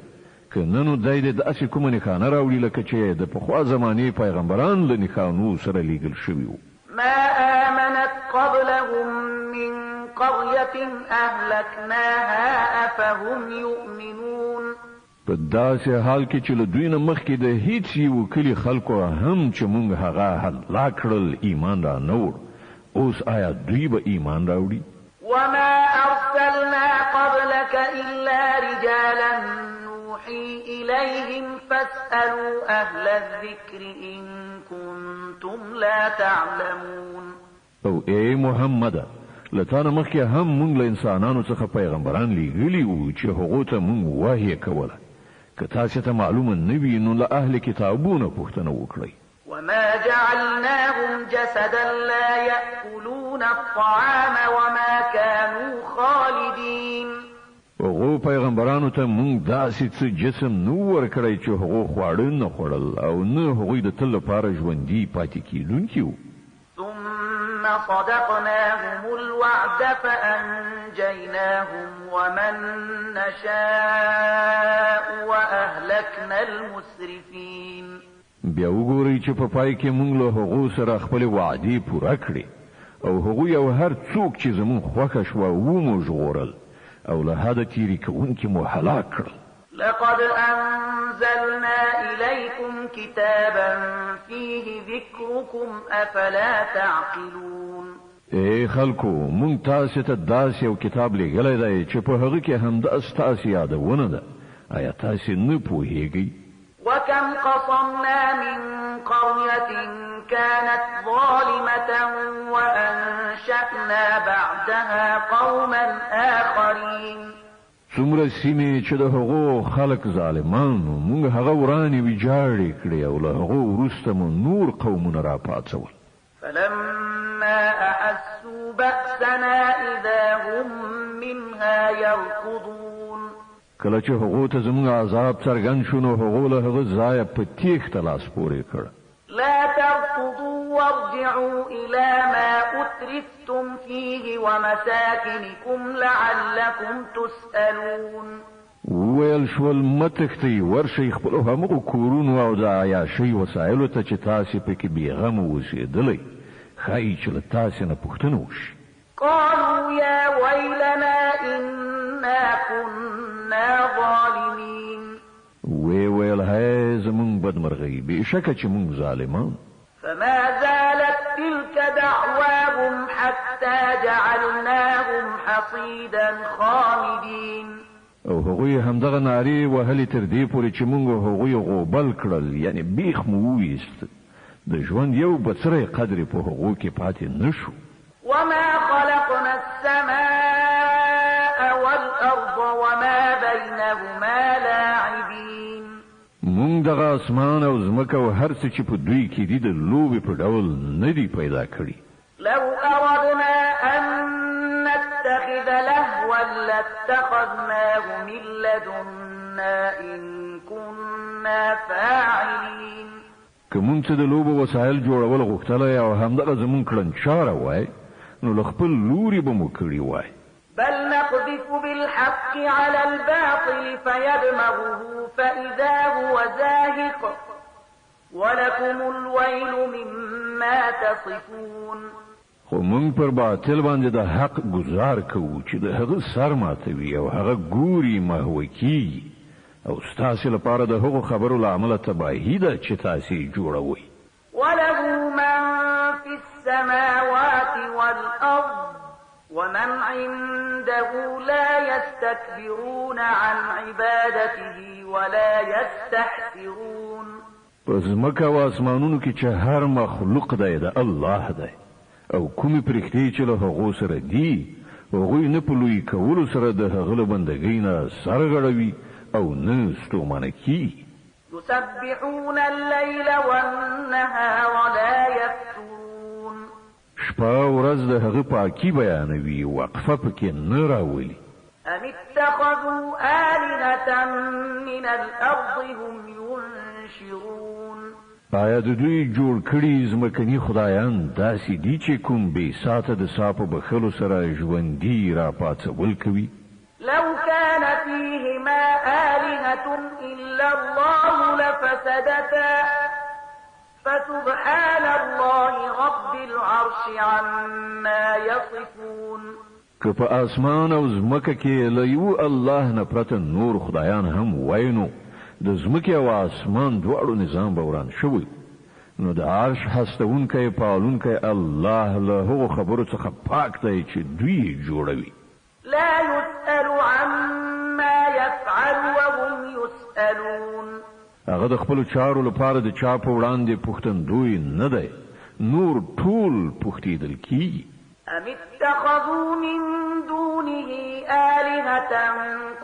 که نه نو دی د داسې کومه نښانه راوړي لکه چې د پخوا زمانې پیغمبران له نښانو سره لیږل شوي وو. ما آمنت قبلهم من قرية أهلكناها أفهم يؤمنون. په داسې حال کې چې له دوی نه مخکې د هیڅ یو کلي خلکو هم چې موږ هغه هلاک کړل ایمان را نه وړ اوس آیا دوی به ایمان راوړي؟ وما أرسلنا قبلك إلا رجالا نوحي إليهم فاسألوا أهل الذكر إن كنتم لا تعلمون. او ای محمد لتانه مخکې هم موږ له انسانانو څخه پیغمبران لیږلي وو چې هغو ته موږ وحی کوله. که تاسې ته معلومه نه وي نو له اهل کتابونه پوښتنه وکړئ. وما جعلناهم جسدا لا يأكلون الطعام وما كانوا خالدين. هغو پیغمبرانو ته موږ داسې څه جسم نو ورکړی چې هغو خواړه نه خوړل او نه هغوی د تل لپاره ژوندي پاتې کېدونکي وو. ثم صدقناهم الوعد فأنجيناهم ومن نشاء وأهلكنا المسرفين. بیا وګورئ چې په پای کې موږ له هغو سره خپل وعدې پوره کړې او هغوی او هر څوک چې زموږ خوښه شوه ومو ژغورل او له حده تیرې کوونکي مو هلاک کړل. لقد أنزلنا إليكم كتابا فيه ذكركم أفلا تعقلون. ای خلکو مونږ تاسو ته داسې یو کتاب لیږلی دی چې په هغه کې همدا ستاسو یادونه ده. آیا تاسو نه پوهیږئ؟ وكم قصمنا من قرية كانت ظالمة وأنشأنا بعدها قوما آخرين. څومره سیمې چې د هغو خلق ظالمانو موږ هغه ورانې ویجاړې کړې او له هغو وروسته مو نور قومونه راپاڅول. فلما أحسوا بأسنا إذا هم منها يركضون. کله چې هغو ته زموږ عذاب څرګند شو نو هغو له هغه ځایه په تیښته لاس پورې کړ. لا تركضوا وارجعوا إلى ما أترفتم فيه ومساكنكم لعلكم تسألون. وویل شول متښتئ ورشئ خپلو همغو کورونو او د عیاشۍ وسایلو ته چې تاسې پکې بېغمه اوسېدلی ښایي چې له تاسې نه پوښتنه وشي. قالوا يا ويلنا إنا كنا ظالمين. ویل هی زمونږ بدمرغۍ بېشکه چې مونږ ظالمان. فما زالت تلك دعواهم حتى جعلناهم حصيدا خامدين. او هغوی همدغه نارې وهلې تر دې پورې چې مونږ هغوی غوبل کړل، یعنی بیخ مو وویست. د ژوند یو بڅری قدر په هغو کې پاتې نشو. وما خلقنا السماء والأرض وما بينهما لاعبين. مونږ دغه اسمان او ځمکه او هر څه چې په دوی کې دي د لوبې په ډول نه دي پیدا کړي. لو أردنا أن نتخذ لهوا لاتخذناه من لدنا إن كنا فاعلين. که مونږ څه د لوبو وسایل جوړول غوښتلی او همدغه زمونږ کړنچاره وای نو له خپل لوري به مو کړي وای. بل نقذف بالحق على الباطل فيدمغه فإذا هو زاهق ولكم الويل مما تصفون. خو مونږ پر باطل باندې د حق گزار کوو چې د هغه سر ماتوي او هغه ګوري محوه کیږي او ستاسې لپاره د هغو خبرو له امله تباهي ده چې تاسې جوړوئ. وله من في السماوات والأرض ومن عنده لا يستكبرون عن عبادته ولا يستحسرون. په ځمکه او اسمانونو کې چې هر مخلوق دی د الله دی او کومې پرښتې چې له هغو سره دي هغوی نه په لوی کولو سره د هغه له بندګۍ نه سر غړوي او نه ستومانه کیږي. يسبحون الليل والنهار لا يفترون. شپه ورځ د هغه پاکي بیانوي وقفه پکې نه راولي. أم اتخذوا آلهة من الأرض هم ينشرون. آیا د دوی جوړ کړي ځمکني خدایان داسې دي چې کوم بې ساته د ساپو بخلو سره ژوندي راپاڅول کوي؟ لو كان فيهما آلهة إلا الله لفسدتا فسبحان الله رب العرش عما يصفون. که په اسمان او ځمکه کې له یو الله نه پرته نور خدایان هم وای نو د ځمکې او اسمان دواړو نظام به وران شوی. نو د عرش هستونکی پالونکی الله له هغو خبرو څخه پاک دی چې دوی جوړوي. لا يسأل عما يفعل وهم يسألون. هغه د خپلو چارو لپاره د چا په وړاندې پوښتندوی نه دی، نور ټول پوښتېدل کیږي. أم اتخذوا من دونه آلهة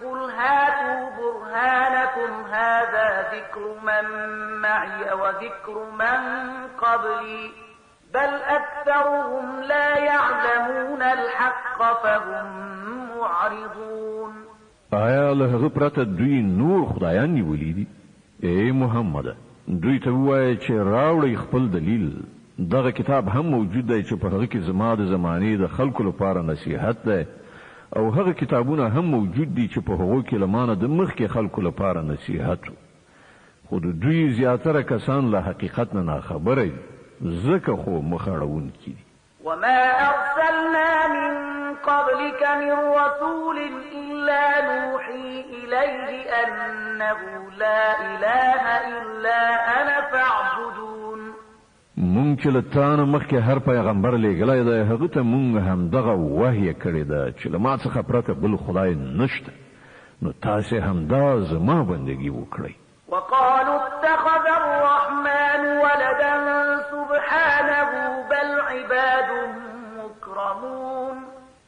قل هاتوا برهانكم هذا ذكر من معي وذكر من قبلي بل أكثرهم لا يعلمون الحق فهم معرضون. آیا له هغه پرته دوی نور خدایان نیولي دي؟ ای محمد دوی ته ووایه چې راوړئ خپل دلیل. دغه کتاب هم موجود دی چې په هغه کې زما د زمانې د خلکو لپاره نصیحت دی او هغه کتابونه هم موجود دي چې په هغو کې له مانه د مخکې خلکو لپاره نصیحت و. خو د دوی زیاتره کسان له حقیقت نه ناخبره دي ځکه خو مخ اړوونکي دي. وما أرسلنا من قبلك من رسول إلا نوحي إليه أنه لا إله إلا أنا فاعبدون. مونږ چې له تانه مخکې هر پیغمبر لېږلی دی هغه ته مونږ همدغه وحیه کړې ده چې له ما څخه پرته بل خدای نشته، نو تاسې همدا زما بندګي وکړئ. وقالوا اتخذ الرحمن ولدا سبحانه بل عباد مكرمون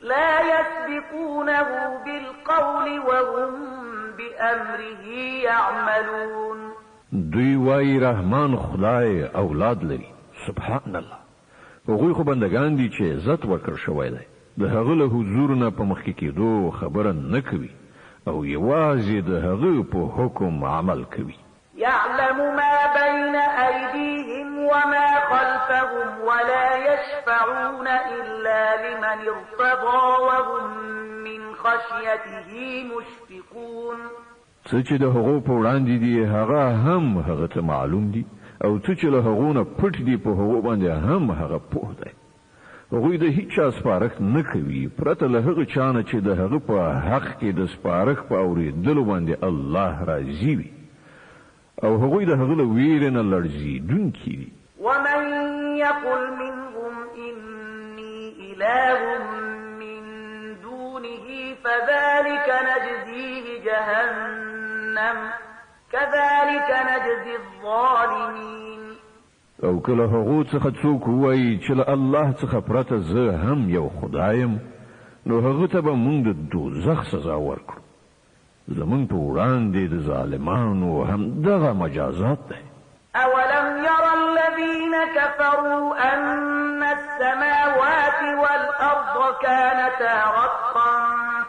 لا يسبقونه بالقول وهم بأمره يعملون. دوی وای رحمان خدای اولاد لري، سبحان الله. هغوی خو بندگان دي چې عزت ورکړ شوی دی، د هغه له حضور نه په مخکې کېدو خبره نه کوي او یوازې د هغه په حکم عمل کوي. يعلم ما بين أيديهم وما خلفهم ولا يشفعون إلا لمن ارتضى وهم من خشيته مشفقون. څه چې د هغو په وړاندې دي هغه هم هغه ته معلوم دي او څه چې له هغو نه پټ دي په هغو باندې هم هغه پوه دی. هغوی د هیچ چا سپارښت نه کوي پرته له هغه چا نه چې د هغه په حق کې د سپارښت په اورېدلو باندې الله راضي وي او هغوی د هغه له ویرې نه لړزېدونکي دي. ومن يقل منهم إني إله من دونه فذلك نجزيه جهنم كذلك نجزي الظالمين. او کله هغو څخه څوک وایي چې له الله څخه پرته زه هم یو خدایم نو هغه ته به موږ د دوزخ سزا ورکړو. زمون په وړاندې د ظالمانو هم دغه مجازات دی. أولم ير الذين كفروا أن السماوات والأرض كانتا رتقا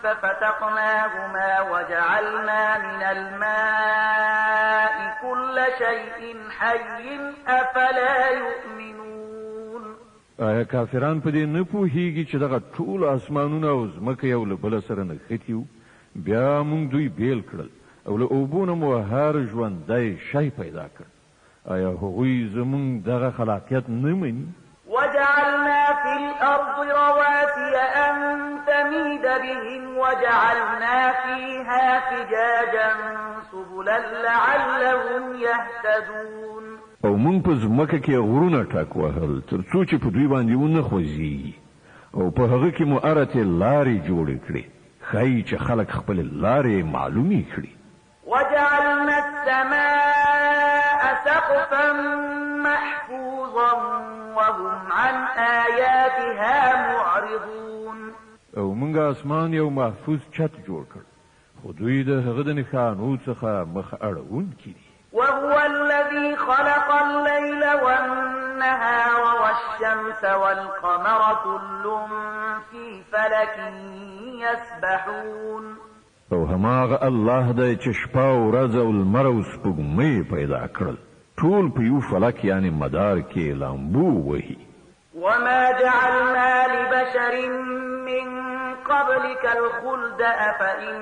ففتقناهما وجعلنا من الماء كل شيء حي أفلا يؤمنون. آیا کافران په دې نه پوهیږي چې دغه ټول اسمانونه او ځمکه یو له بل سره نښتي وو؟ بیا موږ دوی بیل کړل او له اوبو نه مو هر ژوندی شی پیدا کړ. آیا هغوی زموږ دغه خلاقیت نه مني؟ وجعلنا في الأرض رواسي أن تميد بهم وجعلنا فيها فجاجا سبلا لعلهم يهتدون. او موږ په ځمکه کې غرونه ټاک وهل تر څو چې په دوی باندې ونه خوځي او په هغه کې مو ارته لارې جوړې کړې ښایي چې خلک خپل لارې معلومې کړي. وجعلنا السماء سقفا محفوظا وهم عن آياتها معرضون. او موږ اسمان یو محفوظ چت جوړ کړ خو دوی د هغه د نښانو څخه مخ اړوونکي دي. وهو الذي خلق الليل والنهار والشمس والقمر كل في فلك يسبحون. او هماغه الله دی چې شپه او ورځ او لمر او سپوږمۍ پیدا کړل ټول په یو فلک یعنی مدار کې لامبو وهي. وما جعلنا لبشر من قبلك الخلد أفإن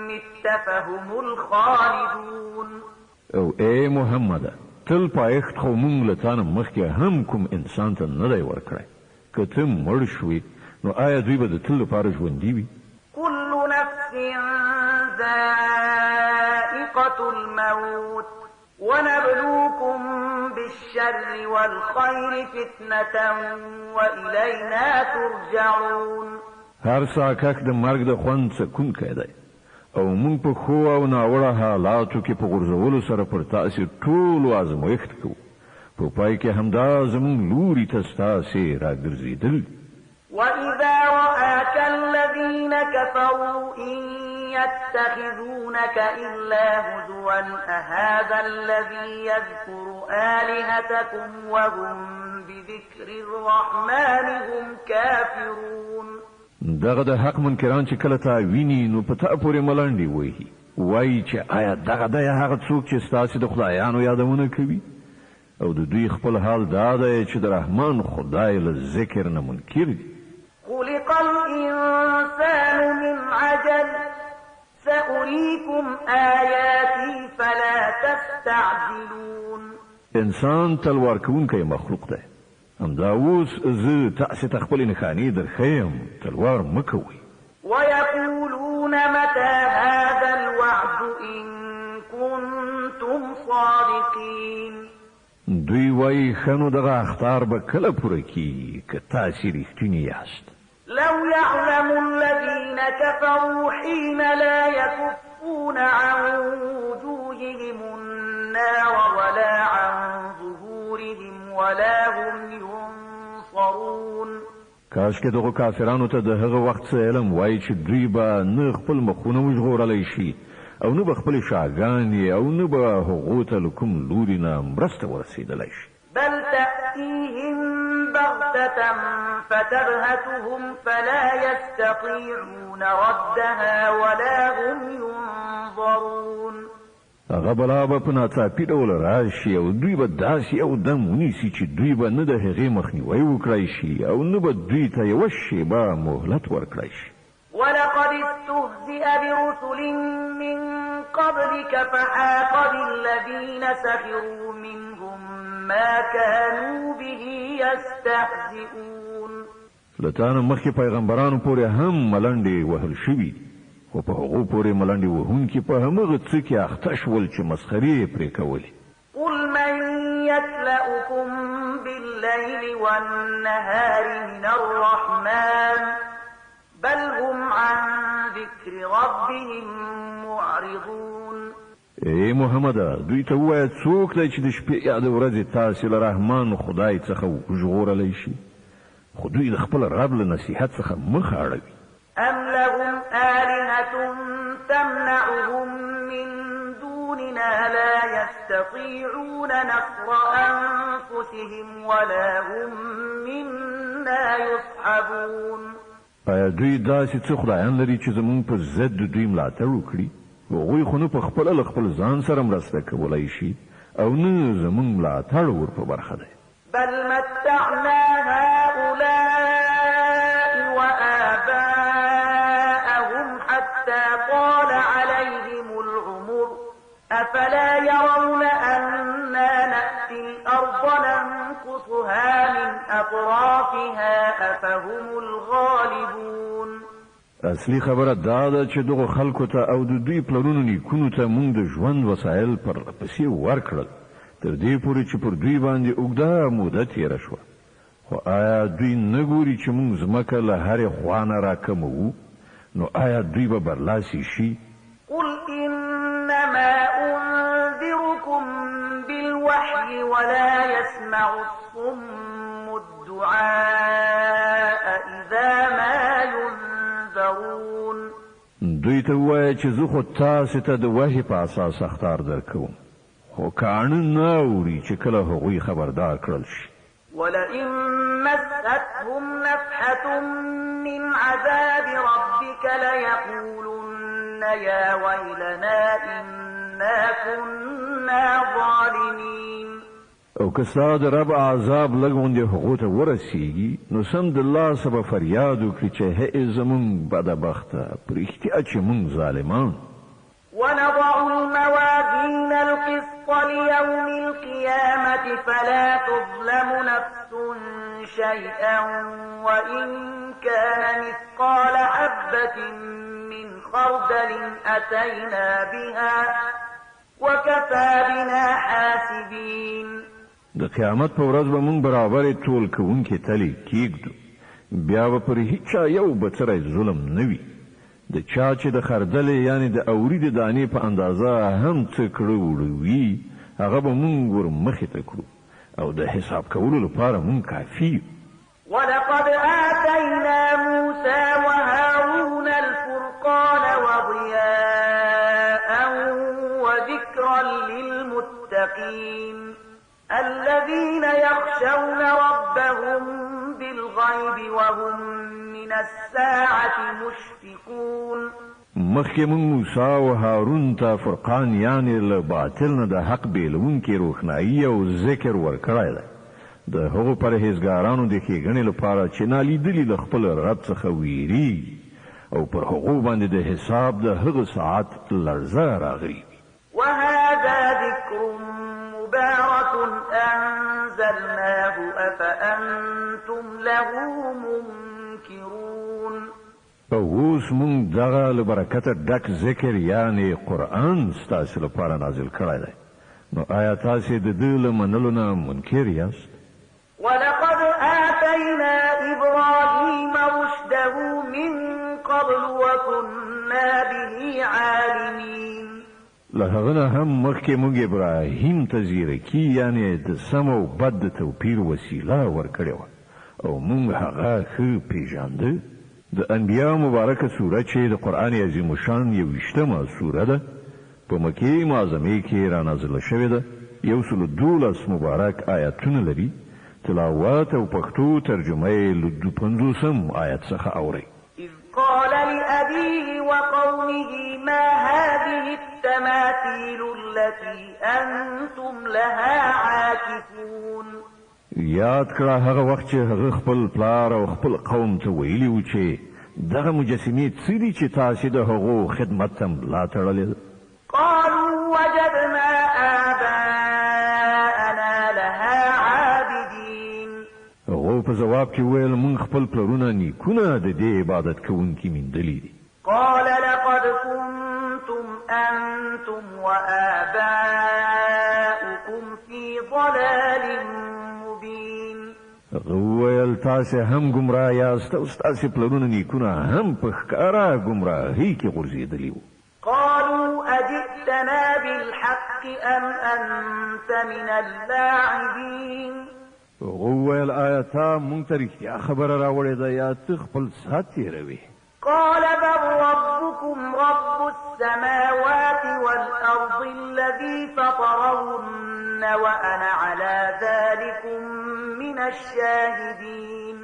مت فهم الخالدون. او اے محمد تل پایښت خو مونږ له تانه مخکې هم کوم انسان ته نه دی ورکړی که ته مړ شوې نو آیا دوی به د تل لپاره ژوندي وي؟ كل نفس ذائقة الموت ونبلوكم بالشر والخير فتنة وإلينا ترجعون. هر ساکک د مرګ د خوند څکونکی دی او مونږ په ښو او ناوړه حالاتو کې په غورځولو سره پر تاسې ټولو ازمایښت کوو. په پای کې همدا زموږ لوري ته ستاسې راګرځېدل. وإذا رآك الذين كفروا إن يتخذونك إلا هزوا أهذا الذي يذكر آلهتكم وهم بذكر الرحمن هم كافرون. دغه د حق منکران چې کله تا ویني نو په تا پورې ملنډې وهي وایي چې آیا دغه دی هغه څوک چې ستاسې د خدایانو یادونه کوي او د دوی خپل حال دا دی چې د رحمان خدای له ذکر نه منکر دي. خلق الإنسان من عجل سأريكم آياتي فلا تستعجلون. انسان تلوار کوونکی مخلوق دی. همدا اوس زه تاسې ته خپلې نښانې درښیم تلوار مه کوئ. ويقولون متى هذا الوعد إن كنتم صادقين. دوی وایي ښه نو دغه اخطار به کله پوره کیږي که تاسې رښتونې یاست. لو يعلم الذين كفروا حين لا يكفون عن وجوههم النار ولا عن ظهورهم ولا هم ينصرون. کاش کې دغه کافرانو ته د هغه وخت څه علم وای چې دوی به نه خپل مخونه وژغورلی شي او نه به خپل شاګانې او نه به هغو ته له کوم لوري نه مرسته ورسېدلی شي. بل تأتيهم بغتة فترهتهم فلا يستطيعون ردها ولا هم ينظرون. هغه بلا به په ناڅاپي ډول راشي او دوی به داسې یو دم ونیسي چې دوی به نه د هغې مخنیوی وکړی شي او نه به دوی ته یوه شېبه مهلت ورکړی شي. ولقد استهزئ برسل من قبلك فحاق بالذين سخروا منهم ما كانوا به يستهزئون. له تا نه مخکې پیغمبرانو پورې هم ملنډې وهل شوي خو په هغو پورې ملنډې وهونکي په همغه څه کې اخته شول چې مسخرې یې پرې کولې. قل من يكلؤكم بالليل والنهار من الرحمن بل هم عن ذكر ربهم معرضون. ای محمده دوی ته ووایه څوک دی چې د شپې یا د ورځې تاسې له رحمان خدای څخه وژغورلی شي خو دوی د خپل رب له نصیحت څخه مخ اړوي. أم لهم آلهة تمنعهم من دوننا لا يستطيعون نصر أنفسهم ولا هم منا يصحبون. آیا دوی داسې څه خدایان لري چې زمونږ په ضد د دوی ملاتړ وکړي هغوی خو نه په خپله له خپل ځان سره مرسته کولی شي او نه زمونږ ملاتړ ور په برخه دی. بل متعنا هؤلاء وآباءهم حتى طال عليهم العمر أفلا يرون أنا نأتي الأرض ننقصها من أطرافها أفهم الغالبون. اصلي خبره دا ده چې دغه خلکو ته او د دوی پلرونو نیکونو ته مونږ د ژوند وسایل پر پسې ورکړل تر دې پورې چې پر دوی باندې اوږده موده تېره شوه خو آیا دوی نه ګوري چې مونږ ځمکه له هرې خوا نه راکموو نو آیا دوی به برلاسي شي؟ قل إنما أنذركم بالوحي ولا يسمع الصم الدعاء إذا ما ينذرون. دوی ته ووایه چې زه خو تاسې ته د وحي په اساس اخطار درکوم خو کاڼه نه اوري چې کله هغوی خبردار کړل شي. ولئن مستهم نفحة من عذاب ربك ليقولن يا ويلنا إنا كنا ظالمين. او که ستا د رب عذاب لږ غوندې هغو ته ورسیږي نو سمدلله سبه فریاد وکړي چې هی زمونږ بدبخته په رښتیا چې مونږ ظالمان. ونضع الموازين القسط ليوم القيامة فلا تظلم نفس شيئا وإن كان مثقال حبة من خردل أتينا بها وكفى بنا حاسبين. د قیامت په ورځ به مونږ برابرې ټول کوونکې تلې کېږدو بیا به پر هیچا یو بڅری ظلم نه وي. د چا چې د خردلې یعنی د اوري د دانې په اندازه هم څه کړه وړه وي هغه به مونږ ور مخې ته کړو او د حساب کولو لپاره مونږ کافي یو. ولقد آتينا موسى وهارون الفرقان وضياء وذكرا للمتقين الذين يخشون ربهم بالغيب وهم من الساعة مشفقون. مخکې مونږ موسی او هارون ته فرقان یعنی له باطل نه د حق بیلونکې روښنایي او ذکر ورکړی دی د هغو پرهیزګارانو د ښېګڼې لپاره چې نالیدلي له خپل رب څخه ویریږي او پر هغو باندې د حساب د هغه ساعت لړزه راغلي. وهذا ذكر مبارك أنزلناه أفأنتم له منكرون. اوس مونږ دغه له برکته ډک ذکر یعنی قرآن ستاسو لپاره نازل کړی دی نو آیا تاسې د ده له منلو نه منکر یاست؟ ولقد آتينا إبراهيم رشده من قبل وكنا به عالمين. له هغه نه هم مخکې موږ ابراهیم ته زیرکي یعنې د سم او بد د توپیر وسیله ورکړې وه او موږ هغه ښه پیژانده. د انبیا مبارکه سوره چې د قرآن عظیم الشان 21مه سوره ده په مکې معظمې کې رانازله شوې ده. 112 مبارک آیاتونه لري. تلاوت او پښتو ترجمه یې له 50 آیت څخه اورئ. إذ قال لأبيه وقومه ما هذه التماثيل التي أنتم لها عاكفون. یاد کړه هغه وخت چې هغه خپل پلار او خپل قوم ته ویلي و چې دغه مجسمې څه دي چې تاسې د هغو خدمت ته ملا تړلې ده. قالوا وجدنا آباءنا لها عابدين. هغو په جواب کې ویل موږ خپل پلرونه نیکونه د دې عبادت کوونکي میندلي دي. قال لقد كنتم أنتم وآباؤكم في ضلال مبين. هغه ویل تاسې هم ګمراه یاست او ستاسې پلرونه نیکونه هم په ښکاره ګمراهۍ کې غورځېدلي وو. قالوا أجئتنا بالحق أم أنت من اللاعبين. هغه ویل آیا تا موږ ته رښتیا خبره راوړې ده یا ته خپل ساعت تېروې؟ قال بل ربكم رب السماوات والأرض الذي فطرهن وأنا على ذلكم من الشاهدين.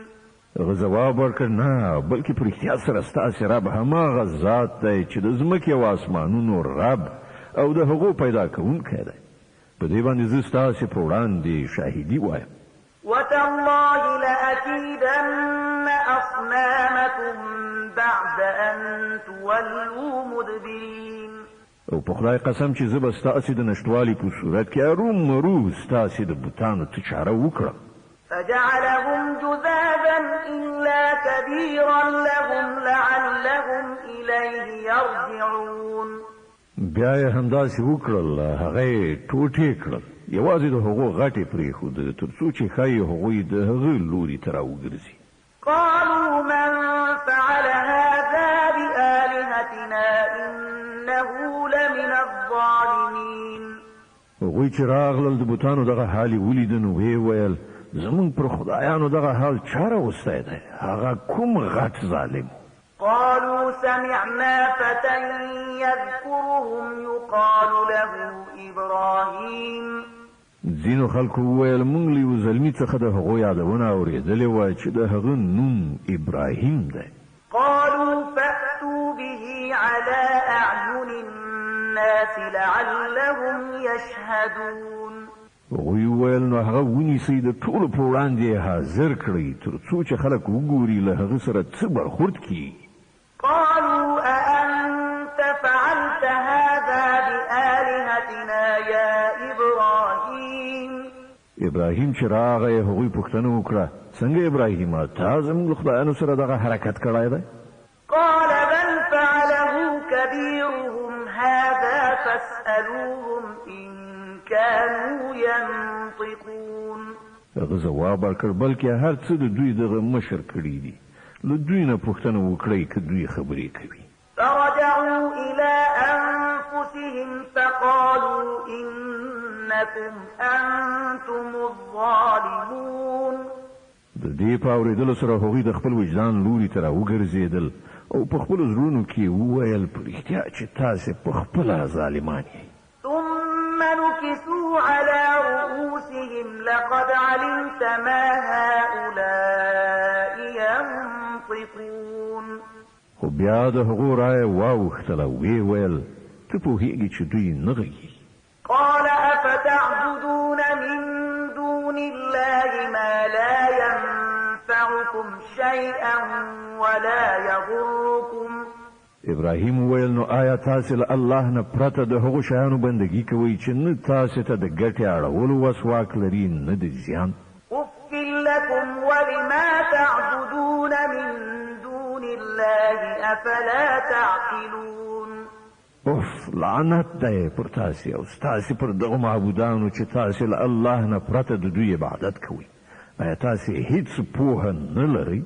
هغه ځواب ورکړ نه بلکې په رښتیا سره ستاسې رب هماغه ذات دی چې د ځمکې او اسمانونو رب او د هغو پیدا کوونکی دی. په دې باندې زه ستاسې په وړاندې شاهدي وایم. وتالله لأكيدن أصنامكم بعد أن تولوا مدبرين. او په خدای قسم چې زه به ستاسې د نشتوالي په صورت کې ارومرو ستاسې د بوتانو ته چاره وکړم. فجعلهم جذاذا إلا كبيرا لهم لعلهم إليه يرجعون. بیا یې همداسې وکړل هغه یې ټوټې کړل یوازې د هغو غټې پرېښود تر څو چې ښایي هغوی د هغه لوري ته راوګرځي. قالوا من فعل هذا بآلهتنا إنه لمن الظالمين. هغوی چې راغلل د بوتانو دغه حال یې ولیده نو ویې ویل زموږ پر خدایانو دغه حال چا راوستی دی؟ هغه کوم غټ ظالم. قالوا سمعنا فتى يذكرهم يقال له إبراهيم. ځینو خلکو وویل موږ له یو زلمي څخه د هغو یادونه اورېدلې وه چې د هغه نوم ابراهیم دی. قالوا فأتوا به على أعين الناس لعلهم يشهدون. هغوی وویل نو هغه ونیسئ د ټولو په وړاندې حاضر کړئ تر څو چې خلک وګوري له هغه سره څه برخورد کیږي. قالوا أأنت فعلت هذا بآلهتنا يا إبراهيم. ابراهیم چې راغی هغوی پوښتنه وکړه څنګه ابراهیمه تا زموږ له خدایانو سره دغه حرکت کړی دی؟ قال بل فعله كبيرهم هذا فاسألوهم إن كانوا ينطقون. هغه ځواب ورکړ بلکې هر څه د دوی دغه مشر کړي دي له دوی نه پوښتنه وکړئ که دوی خبرې کوي. فرجعوا إلى أنفسهم فقالوا إنكم أنتم الظالمون. د دې په اورېدلو سره هغوی د خپل وجدان لوري ته راوګرځېدل او په خپلو زړونو کې وویل په رښتیا چې تاسې په خپله ظالمان یئ. ثم نكسوا على رؤوسهم لقد علمت ما هؤلاء ينطقون. خو بیا د هغو رایه واوښتله ویې ویل ته پوهېږې چې دوی نه غږېږي. قال أفتعبدون من دون الله ما لا ينفعكم شيئا ولا يضركم. ابراهیم ویل نو آیا تاسې له الله نه پرته د هغو شیانو بندګي کوئ چې نه تاسې ته د ګټې اړولو وسواک لري نه د زیان؟ أف لكم ولما تعبدون من دون الله أفلا تعقلون. اوف لعنت دی پر تاسې او ستاسې پر دغو معبودانو چې تاسې له الله نه پرته د دوی عبادت کوئ. آیا تاسې هیڅ پوهه نه لرئ؟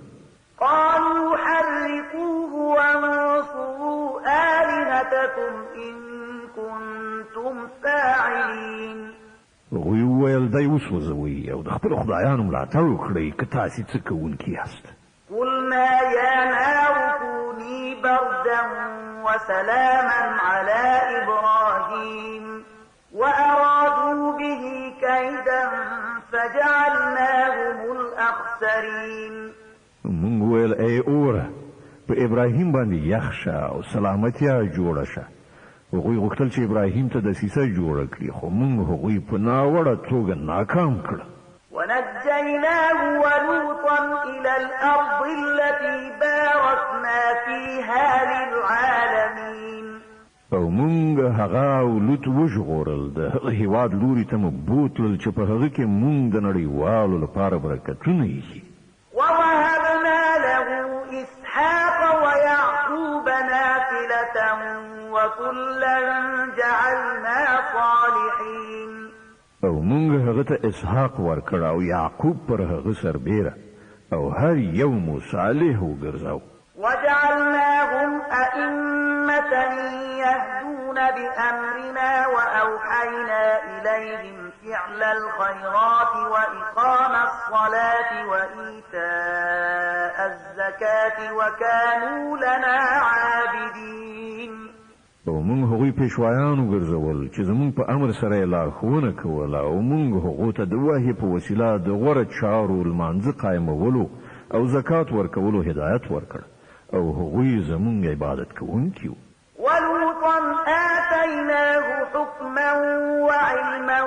قالوا حرقوه وانصروا آلهتكم إن كنتم فاعلين. هغوی وویل دی وسوځوئ او د خپلو خدایانو ملاتړ وکړئ که تاسې څه کوونکي یاست. قلنا يا نار كوني بردا وسلاما على إبراهيم وأرادوا به كيدا فجعلناهم الأخسرين. مونږ وویل ای اوره په ابراهیم باندې یخ شه او سلامتیا جوړه شه. هغوی غوښتل چې ابراهیم ته دسیسه جوړه کړي خو مونږ هغوی په ناوړه توګه ناکام کړه. ونجيناه ولوطا إلى الأرض التي باركنا فيها للعالمين. او مونږ هغه او لوط وژغورل د هغه هېواد لوري ته مو بوتلل چې په هغه کې مونږ د نړیوالو لپاره برکتونه ایښي. ووهبنا له إسحاق ويعقوب نافلة وكلا جعلنا صالحين. او مونږ هغه ته اسحاق ورکړ او یعقوب پر هغه سربیره او هر یو مو صالح وګرځاو. وجعلناهم أئمة يهدون بأمرنا وأوحينا إليهم فعل الخيرات وإقام الصلاة وإيتاء الزكاة وكانوا لنا عابدين. او مونږ هغوی پیشوایان وګرځول چې زمونږ په امر سره یې لارښوونه کوله او مونږ هغو ته د وحي په وسیله د غوره چارو لمانځه قایمولو او زکات ورکولو هدایت ورکړ او هغوی زمونږ عبادت کوونکي وو. ولوطا آتيناه حكما وعلما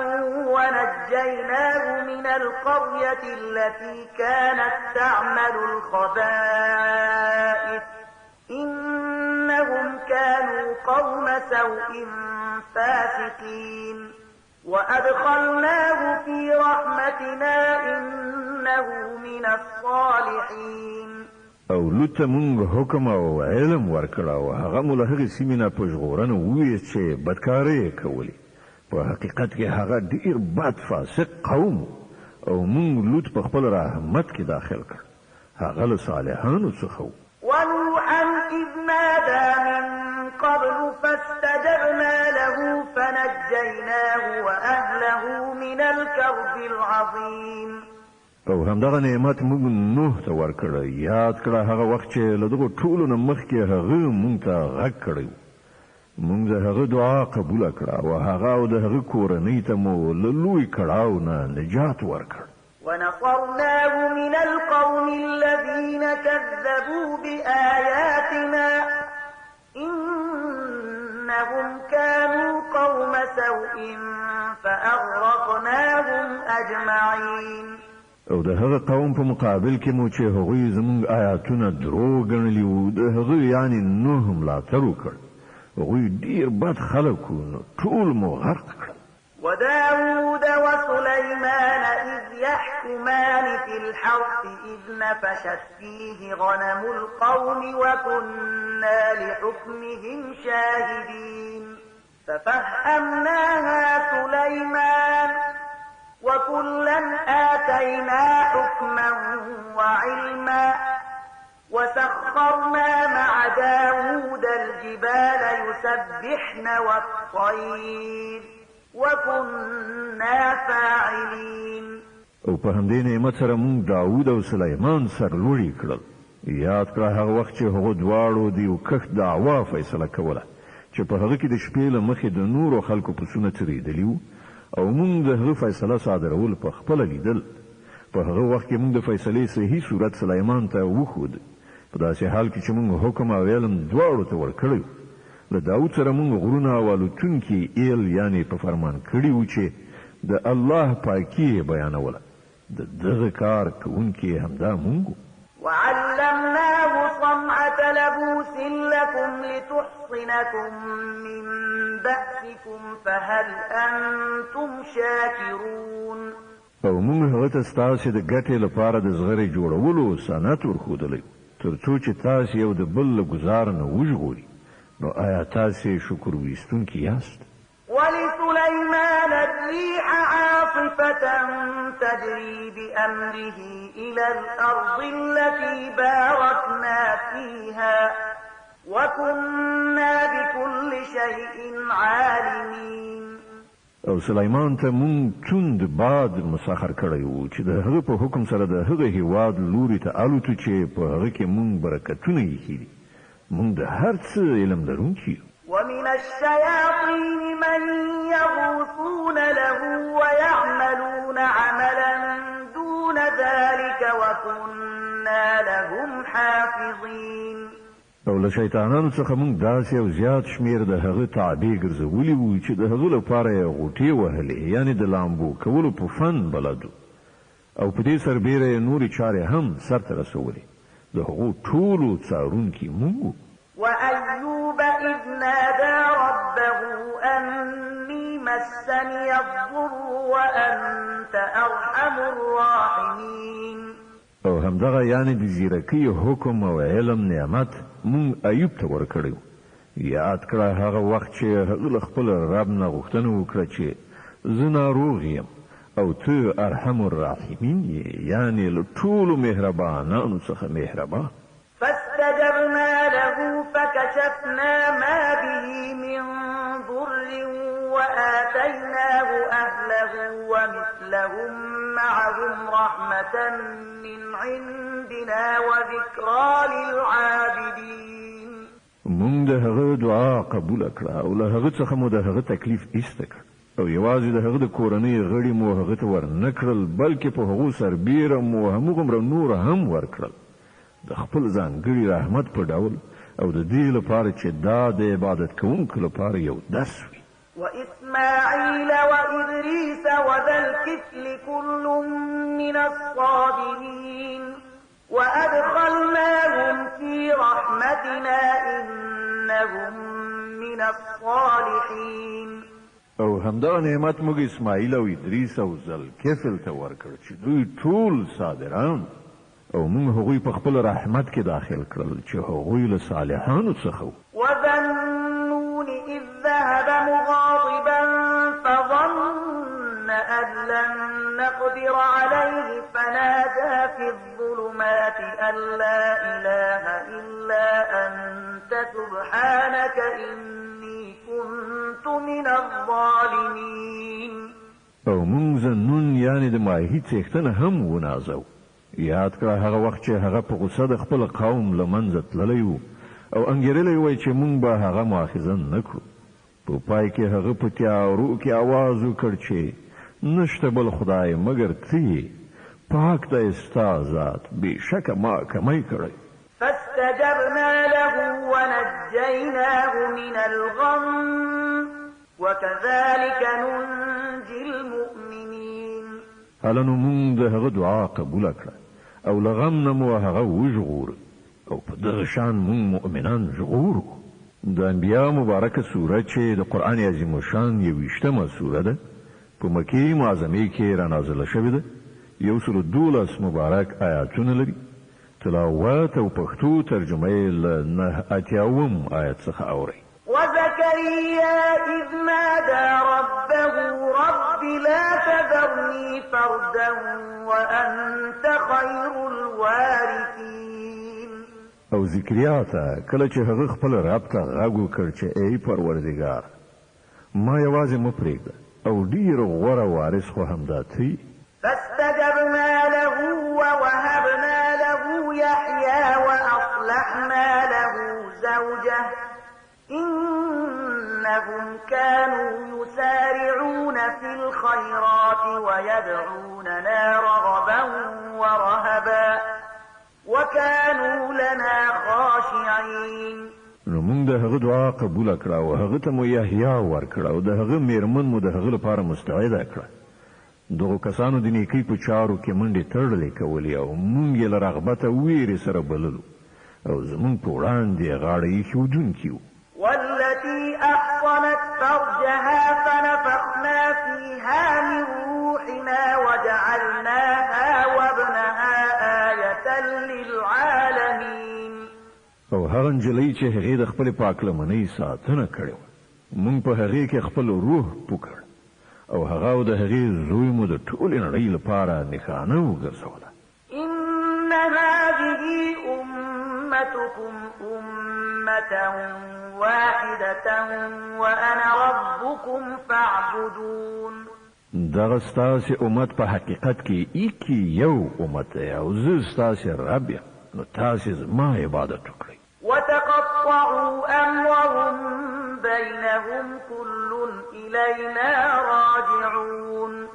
ونجيناه من القرية التي كانت تعمل الخبائث إنهم كانوا قوم سوء فاسقين. وأدخلناه في رحمتنا إنه من الصالحين. او لوط ته مونږ حکم او علم ورکړ او هغه مو له هغې سیمې نه په ژغورنه وویست چې بدکارۍ یې کولې. په حقیقت کې هغه ډېر بد فاسق قوم او مونږ لوط په خپل رحمت کې داخل کړ. هغه له صالحانو څخه و. ونوحا إذ نادى من قبل فاستجبنا له فنجيناه وأهله من الكرب العظيم. او همدغه نعمت موږ نوح ته ورکړی. یاد کړه هغه وخت چې له دغو ټولو نه مخکې هغه موږ ته غږ کړی و. موږ د هغه دعا قبوله کړه او هغه او د هغه کورنۍ ته مو له لوی کړاو نه نجات ورکړ. ونصرناه من القوم الذين كذبوا بآياتنا إنهم كانوا قوم سوء فأغرقناهم أجمعين. او د هغه قوم په مقابل کې مو چې هغوی زموږ آیاتونه درو ګڼلي وو د هغه یعنې نوح ملاتړ وکړ. هغوی ډېر بد خلک وو نو ټول مو غرق کړل. وداود وسليمان إذ يحكمان في الحرث إذ نفشت فيه غنم القوم وكنا لحكمهم شاهدين. ففهمناها سليمان وكلا آتينا حكما وعلما وسخرنا مع داود الجبال يسبحن والطير وكنا فاعلين. او په همدې نعمت سره مونږ داود او سلیمان سرلوړي کړل. یاد کړه هغه وخت چې هغو دواړو د یو کښت دعوا فیصله کوله چې په هغه کې د شپې له مخې د نورو خلکو پسونه تېرېدلي وو او مونږ د هغه فیصله صادرول په خپله لیدل. په هغه وخت کې مونږ د فیصلې صحیح صورت سلیمان ته وښود. په داسې حال کې چې مونږ حکم او علم دواړو ته ورکړی. له داود سره مونږ غرونه او الوتونکي ایل یعنې په فرمان کړي وو چې د الله پاکي یې بیانوله. د دغه کار کوونکي همدا مونږ. وعلمناه صنعة لبوس لكم لتحصنكم من بأسكم فهل أنتم شاكرون. او مونږ هغه ته ستاسې د ګټې لپاره د زغرې جوړولو صنعت ورښودلی تر څو چې تاسې یو د بل له ګزار نه وژغوري. نو آیا تاسې شکر ویستونکي یاست؟ ولسليمان الريح عاصفة تجري بأمره إلى الأرض التي باركنا فيها وكنا بكل شيء عالمين. او سلیمان ته مونږ توند باد مسخر کړی وو چې د هغه په حکم سره د هغه هیواد لوري ته الوتو چې په هغه کې مونږ برکتونه ایښي دي. مونږ د هر څه علم لرونکي یو. ومن الشياطين من يغوصون له ويعملون عملا دون ذلك وكنا لهم حافظين. او له شیطانانو څخه مونږ داسې او زیات شمیر د هغه تابع ګرځولي وو چې د هغه لپاره یې غوټې وهلې، یعنی د لامبو کولو په فن بلدو، او په دې سربیره یې نورې چارې هم سرته رسولې. د هغو ټولو څارونکي مونږ. وأيوب إذ نادى ربه أني مسني الضر وأنت أرحم الراحمين. او همدغه یعنی د زیرکۍ حکم او علم نعمت مونږ ایوب ته ورکړی. یاد کړه هغه وخت چې هغه له خپل رب نه غوښتنه وکړه چې زه ناروغ یم او ته ارحم الراحمین یې، یعنی له ټولو مهربانانو څخه مهربان. فاستجبنا له فكشفنا ما به من ضر وآتيناه أهله ومثلهم معهم رحمة من عندنا وذكرى للعابدين. مونږ د هغه دعا قبول کړه او له هغه څخه مو د هغه تکلیف ایسته کړ، او یوازې د هغه د کورنۍ غړي مو هغه ته ورنه کړل، بلکې په هغو سربیره مو همغومره نور هم ورکړل د خپل ځانګړي رحمت په ډول، او د دې لپاره چې دا د عبادت کوونکو لپاره یو درس وي. وإسماعيل وإدريس وذا الكفل كل من الصابرين وأدخلناهم في رحمتنا إنهم من الصالحين. او همدغه نعمت موږ اسماعیل او ادریس او ذوالکفل ته ورکړ چې دوی ټول صابران، او موږ هغوی په خپل رحمت کې داخل کړل چې هغوی له صالحانو څخه وو. وذا النون إذ ذهب مغاضبا فظن أن لن نقدر عليه فنادى في الظلمات أن لا إله إلا أنت سبحانك إني كنت من الظالمين. او موږ ذنون یعنی د ماهی څښتنه هم ونازو. یاد کړه هغه وخت چې هغه په غوسه د خپل قوم له منځه تللی وو او انګېرلی وای چې مونږ به هغه مؤاخذه نه کړو. په پای کې هغه په تیارو کې آواز وکړ چې نشته بل خدای مګر ته، پاک دی ستا ذات، بېشکه ما کمی کړی. فاستجبنا له ونجيناه من الغم وكذلك ننجي المؤمنين. هله نو مونږ د هغه دعا قبوله کړه او له غم نه مو هغه وژغور، او په دغه شان مونږ مؤمنان ژغورو. د انبیا مبارکه سوره چې د قرآن عظیم شان 21مه سوره ده، په مکې معظمې کې رانازله شوې ده. 112 مبارک آیاتونه لري. تلاوت او پښتو ترجمه یې له 89 آیت څخه اورئ. وزكريا إذ نادى ربه رب لا تذرني فردا وأنت خير الوارثين. او ذکریا ته کله چې هغه خپل رب ته غږ وکړ چې ای پروردګار ما یوازې مه پرېږده او ډېر غوره وارث خو همدا ته. فاستجبنا له ووهبنا له يحيى وأصلحنا له زوجه إنهم كانوا يسارعون في الخيرات ويدعوننا رغبا ورهبا وكانوا لنا خاشعين. نو موږ د هغه دعا قبول کړه او هغه ته مو یحیی ورکړه او د هغه میرمن مو د هغه لپاره مستعده کړه. دغه کسانو د نیکۍ په چارو کې منډې تړلې کولې او موږ یې له رغبته ویرې سره بللو او زموږ په وړاندې غاړه ایښودونکي وو. والتي أحصنت فرجها فنفخنا فيها من روحنا وجعلناها وابنها آية للعالمين. او هغه نجلۍ چې هغې د خپلې پاکلمنۍ ساتنه کړې وه، موږ په هغې کې خپل روح پوکړ او هغه او د هغې زوی مو د ټولې نړۍ لپاره نښانه وګرځوله. إن هذه أمتكم أمة واحدة وأنا ربكم فاعبدون. دغه ستاسې امت په حقیقت کې ایکی یو امت دی او زه ستاسې رب یم، نو تاسې زما عبادت وکړئ. وتقطعوا أمرهم بينهم كل إلينا راجعون.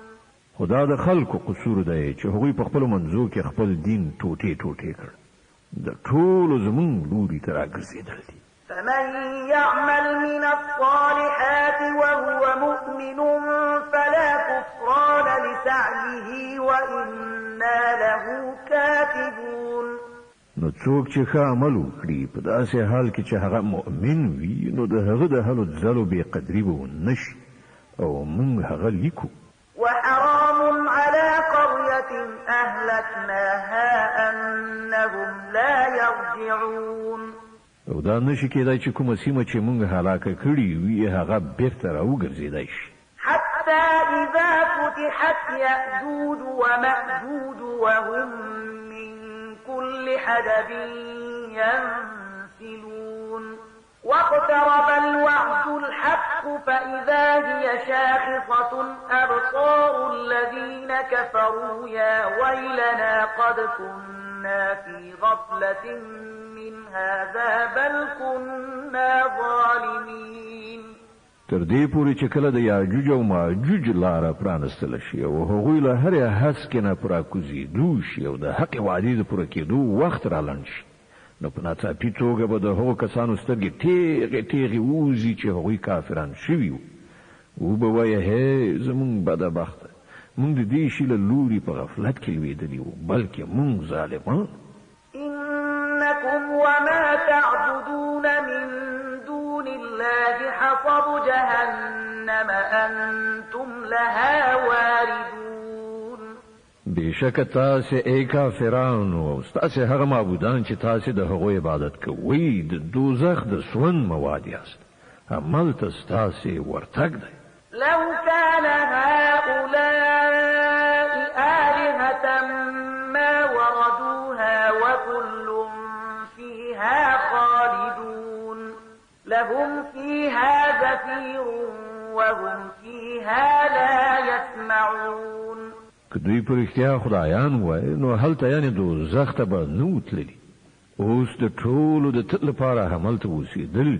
خدا د خلکو قصور دی چې هغوی په خپل منځو کې خپل دین ټوټې ټوټې کړ، د ټولو زمونږ لوري ته راګرځېدل دي. فمن يعمل من الصالحات وهو مؤمن فلا كفران لسعيه وإنا له كاتبون. نو څوک چې ښه عمل وکړي په داسې حال کې چې هغه مؤمن وي، نو د هغه د هلو ځلو بې قدري به ونه شي او موږ هغه لیکو. وحرام على قرية أهلكناها أنهم لا يرجعون. او دا نشي کېدای چې کومه سیمه چې موږ هلاکه کړي وي هغه بیرته راوګرځېدای شي. حتى إذا فتحت يأجوج ومأجوج وهم من كل حدب ينسلون. واقترب الوعد الحق فإذا هي شاخصة أبصار الذين كفروا يا ويلنا قد كنا في غفلة من هذا بل كنا ظالمين. تر دې پورې چې کله د یاجوج او ماجوج لاره پرانستل شي او هغوی له هرې هسکې نه پوره کوزېدو شي او د حق وعدې د پوره کېدو وخت رالنډ شي، نو په ناڅاپي توګه به د هغو کسانو سترګې تیغې تیغې ووځي چې هغوی کافران شوي وو. وبه وایه هی زمونږ بدبخته، مونږ د دې شي له لوري په غفلت کې لوېدلي وو، بلکې مونږ ظالمان. إنكم وما تعبدون من دون الله حصب جهنم أنتم لها واردون. بېشکه تاسې ای کافرانو او ستاسې هغه معبودان چې تاسې د هغو عبادت کوئ د دوزخ د سون مواد یاست، هملته ستاسې ورتګ دی. لو كان هؤلاء آلهة ما وردوها وكل فيها خالدون لهم فيها زفير وهم فيها لا يسمعون. که دوی په رښتیا خدایان وای نو هلته یعنې دوزخ ته به نه وتللي. اوس د ټولو د تل لپاره هملته اوسېدل،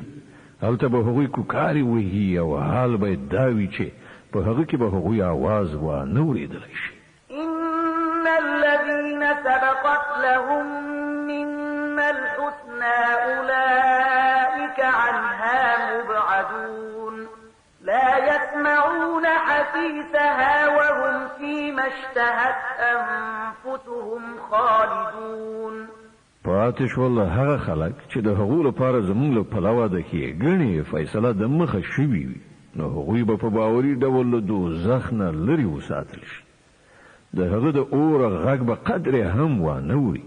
هلته به هغوی کوکارې وهي او حال به دا وي چې په هغه کې به هغوی آواز وانه اورېدلی شي. إن الذين سبقت لهم منا الحسنى أولئك عنها مبعدون لا يسمعون حسيسها وهم فيما اشتهت أنفسهم خالدون. پاتې شول هغه خلک چې د هغو لپاره زموږ له پلوه د ښېګڼې فیصله د مخه شوي وي، نو هغوی به په باوري ډول له دوزخ نه لرې وساتل شي. د هغه د اوره غږ به قدرې هم وانه اوري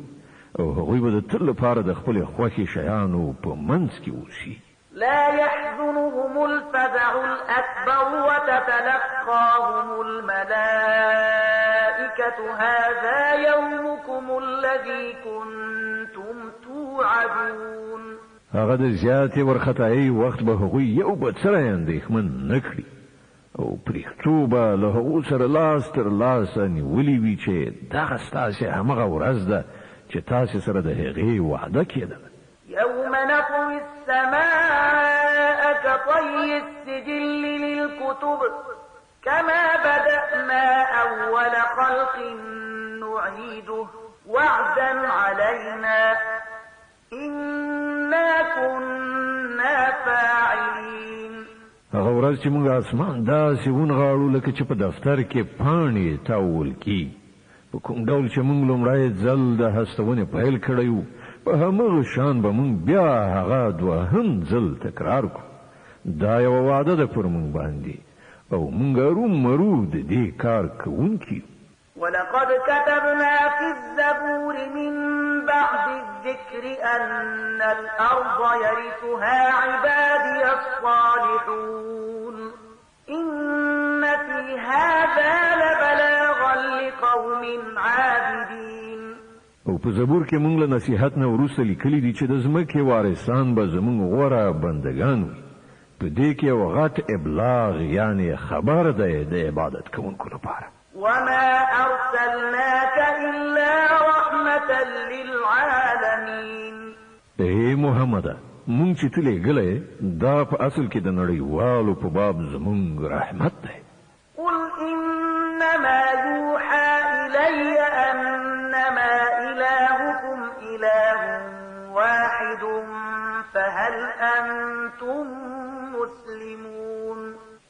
او هغوی به د تل لپاره د خپلې خوښې شیانو په منځ کې اوسي. لا يحزنهم الفزع الأكبر وتتلقاهم الملائكة هذا يومكم الذي كنتم توعدون. هغه د زیاتې ورختایي وخت به هغوی یو بل سره اندېښمن نه کړي او پرښتو به له هغو سره لاس تر لاسه نیولي وي چې دغه ستاسې همغه ورځ ده چې تاسې سره د هغې وعده کېدله. يوم نطوي السماء كطي السجل للكتب كما بدأنا أول خلق نعيده وعدا علينا إنا كنا فاعلين. هغه ورځ چې موږ اسمان داسې ونغاړو لکه چې په دفتر کې پاڼې تاول کیږي، په کوم ډول چې موږ لومړی ځل د هستونې پیل کړی وو په همغه شان به موږ بیا هغه دوهم ځل تکرار کړو. دا یوه وعده ده پر موږ باندې او موږ ارومرو د دې کار کوونکي. ولقد كتبنا في الزبور من بعد الذكر أن الأرض يرثها عبادي الصالحون إن في هذا لبلاغا لقوم عابدين. او او په زبور کې مونږ له نصیحت نه وروسته لیکلي دي چې د ځمکې وارثان به زمونږ غوره بندگان وي. په دې کې یو غټ ابلاغ یعنی خبر دی د عبادت کوونکو لپاره. وما أرسلناك إلا رحمة للعالمين. اے محمد مونږ چې ته لېږلی دا په اصل کې د نړیوالو په باب زمونږ رحمت دی. قل إنما يوحى إلي أنما إلهكم إله واحد فهل أنتم مسلمون.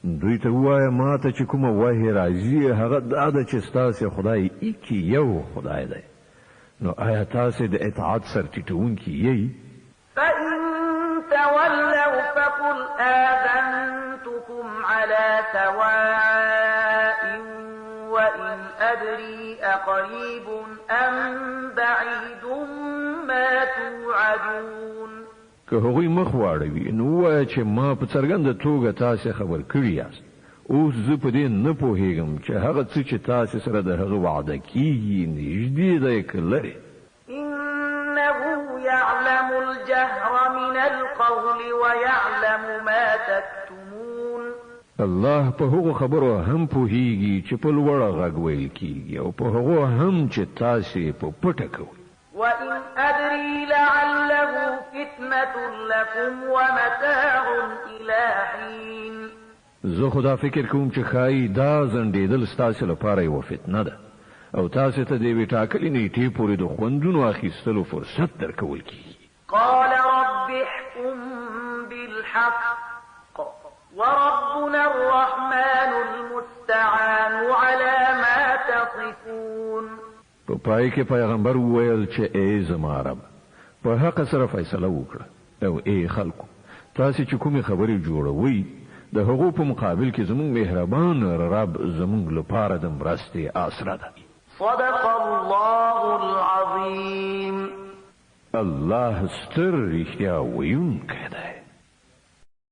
دوی ته ووایه ما ته چې کومه وحی راځي هغه دا ده چې ستاسې خدای ایکي یو خدای دی، نو آیا تاسې د اطاعت سرټیټونکي یئ؟ فإن تولوا فقل آذنتكم على سواء وإن أدري أقريب أم بعيد ما توعدون. که هغوی مخ واړوي نو ووایه چې ما په څرګنده توګه تاسې خبر کړي یاست. اوس زه په دې نه پوهېږم چې هغه څه چې تاسې سره د هغه وعده کېږي نږدې دی که لرې. إنه يعلم الجهر من القول ويعلم ما تكتمون. الله په هغو خبرو هم پوهېږي چې په لوړه غږ ویل کېږي او په هغو هم چې تاسې په پټه کوئ. وإن أدري لعله فتنة لكم ومتاع إلى حين. زه خدا فکر کوم چې ښایي دا زنډېدل ستاسې لپاره یوه فتنه ده او تاسې ته د یوې ټاکلې نیټې پورې د خوندونو اخیستلو فرصت درکول کېږي. قال رب احكم بالحق وربنا الرحمن المستعان على ما تصفون. په پای کې پیغمبر وویل چې ای زما رب په حق سره فیصله وکړه او ای خلکو تاسې چې کومې خبرې جوړوئ د هغو په مقابل کې زموږ مهربان رب زموږ لپاره د مرستې آسره ده. صدق الله العظیم. الله ستر رښتیا ویونکی دی.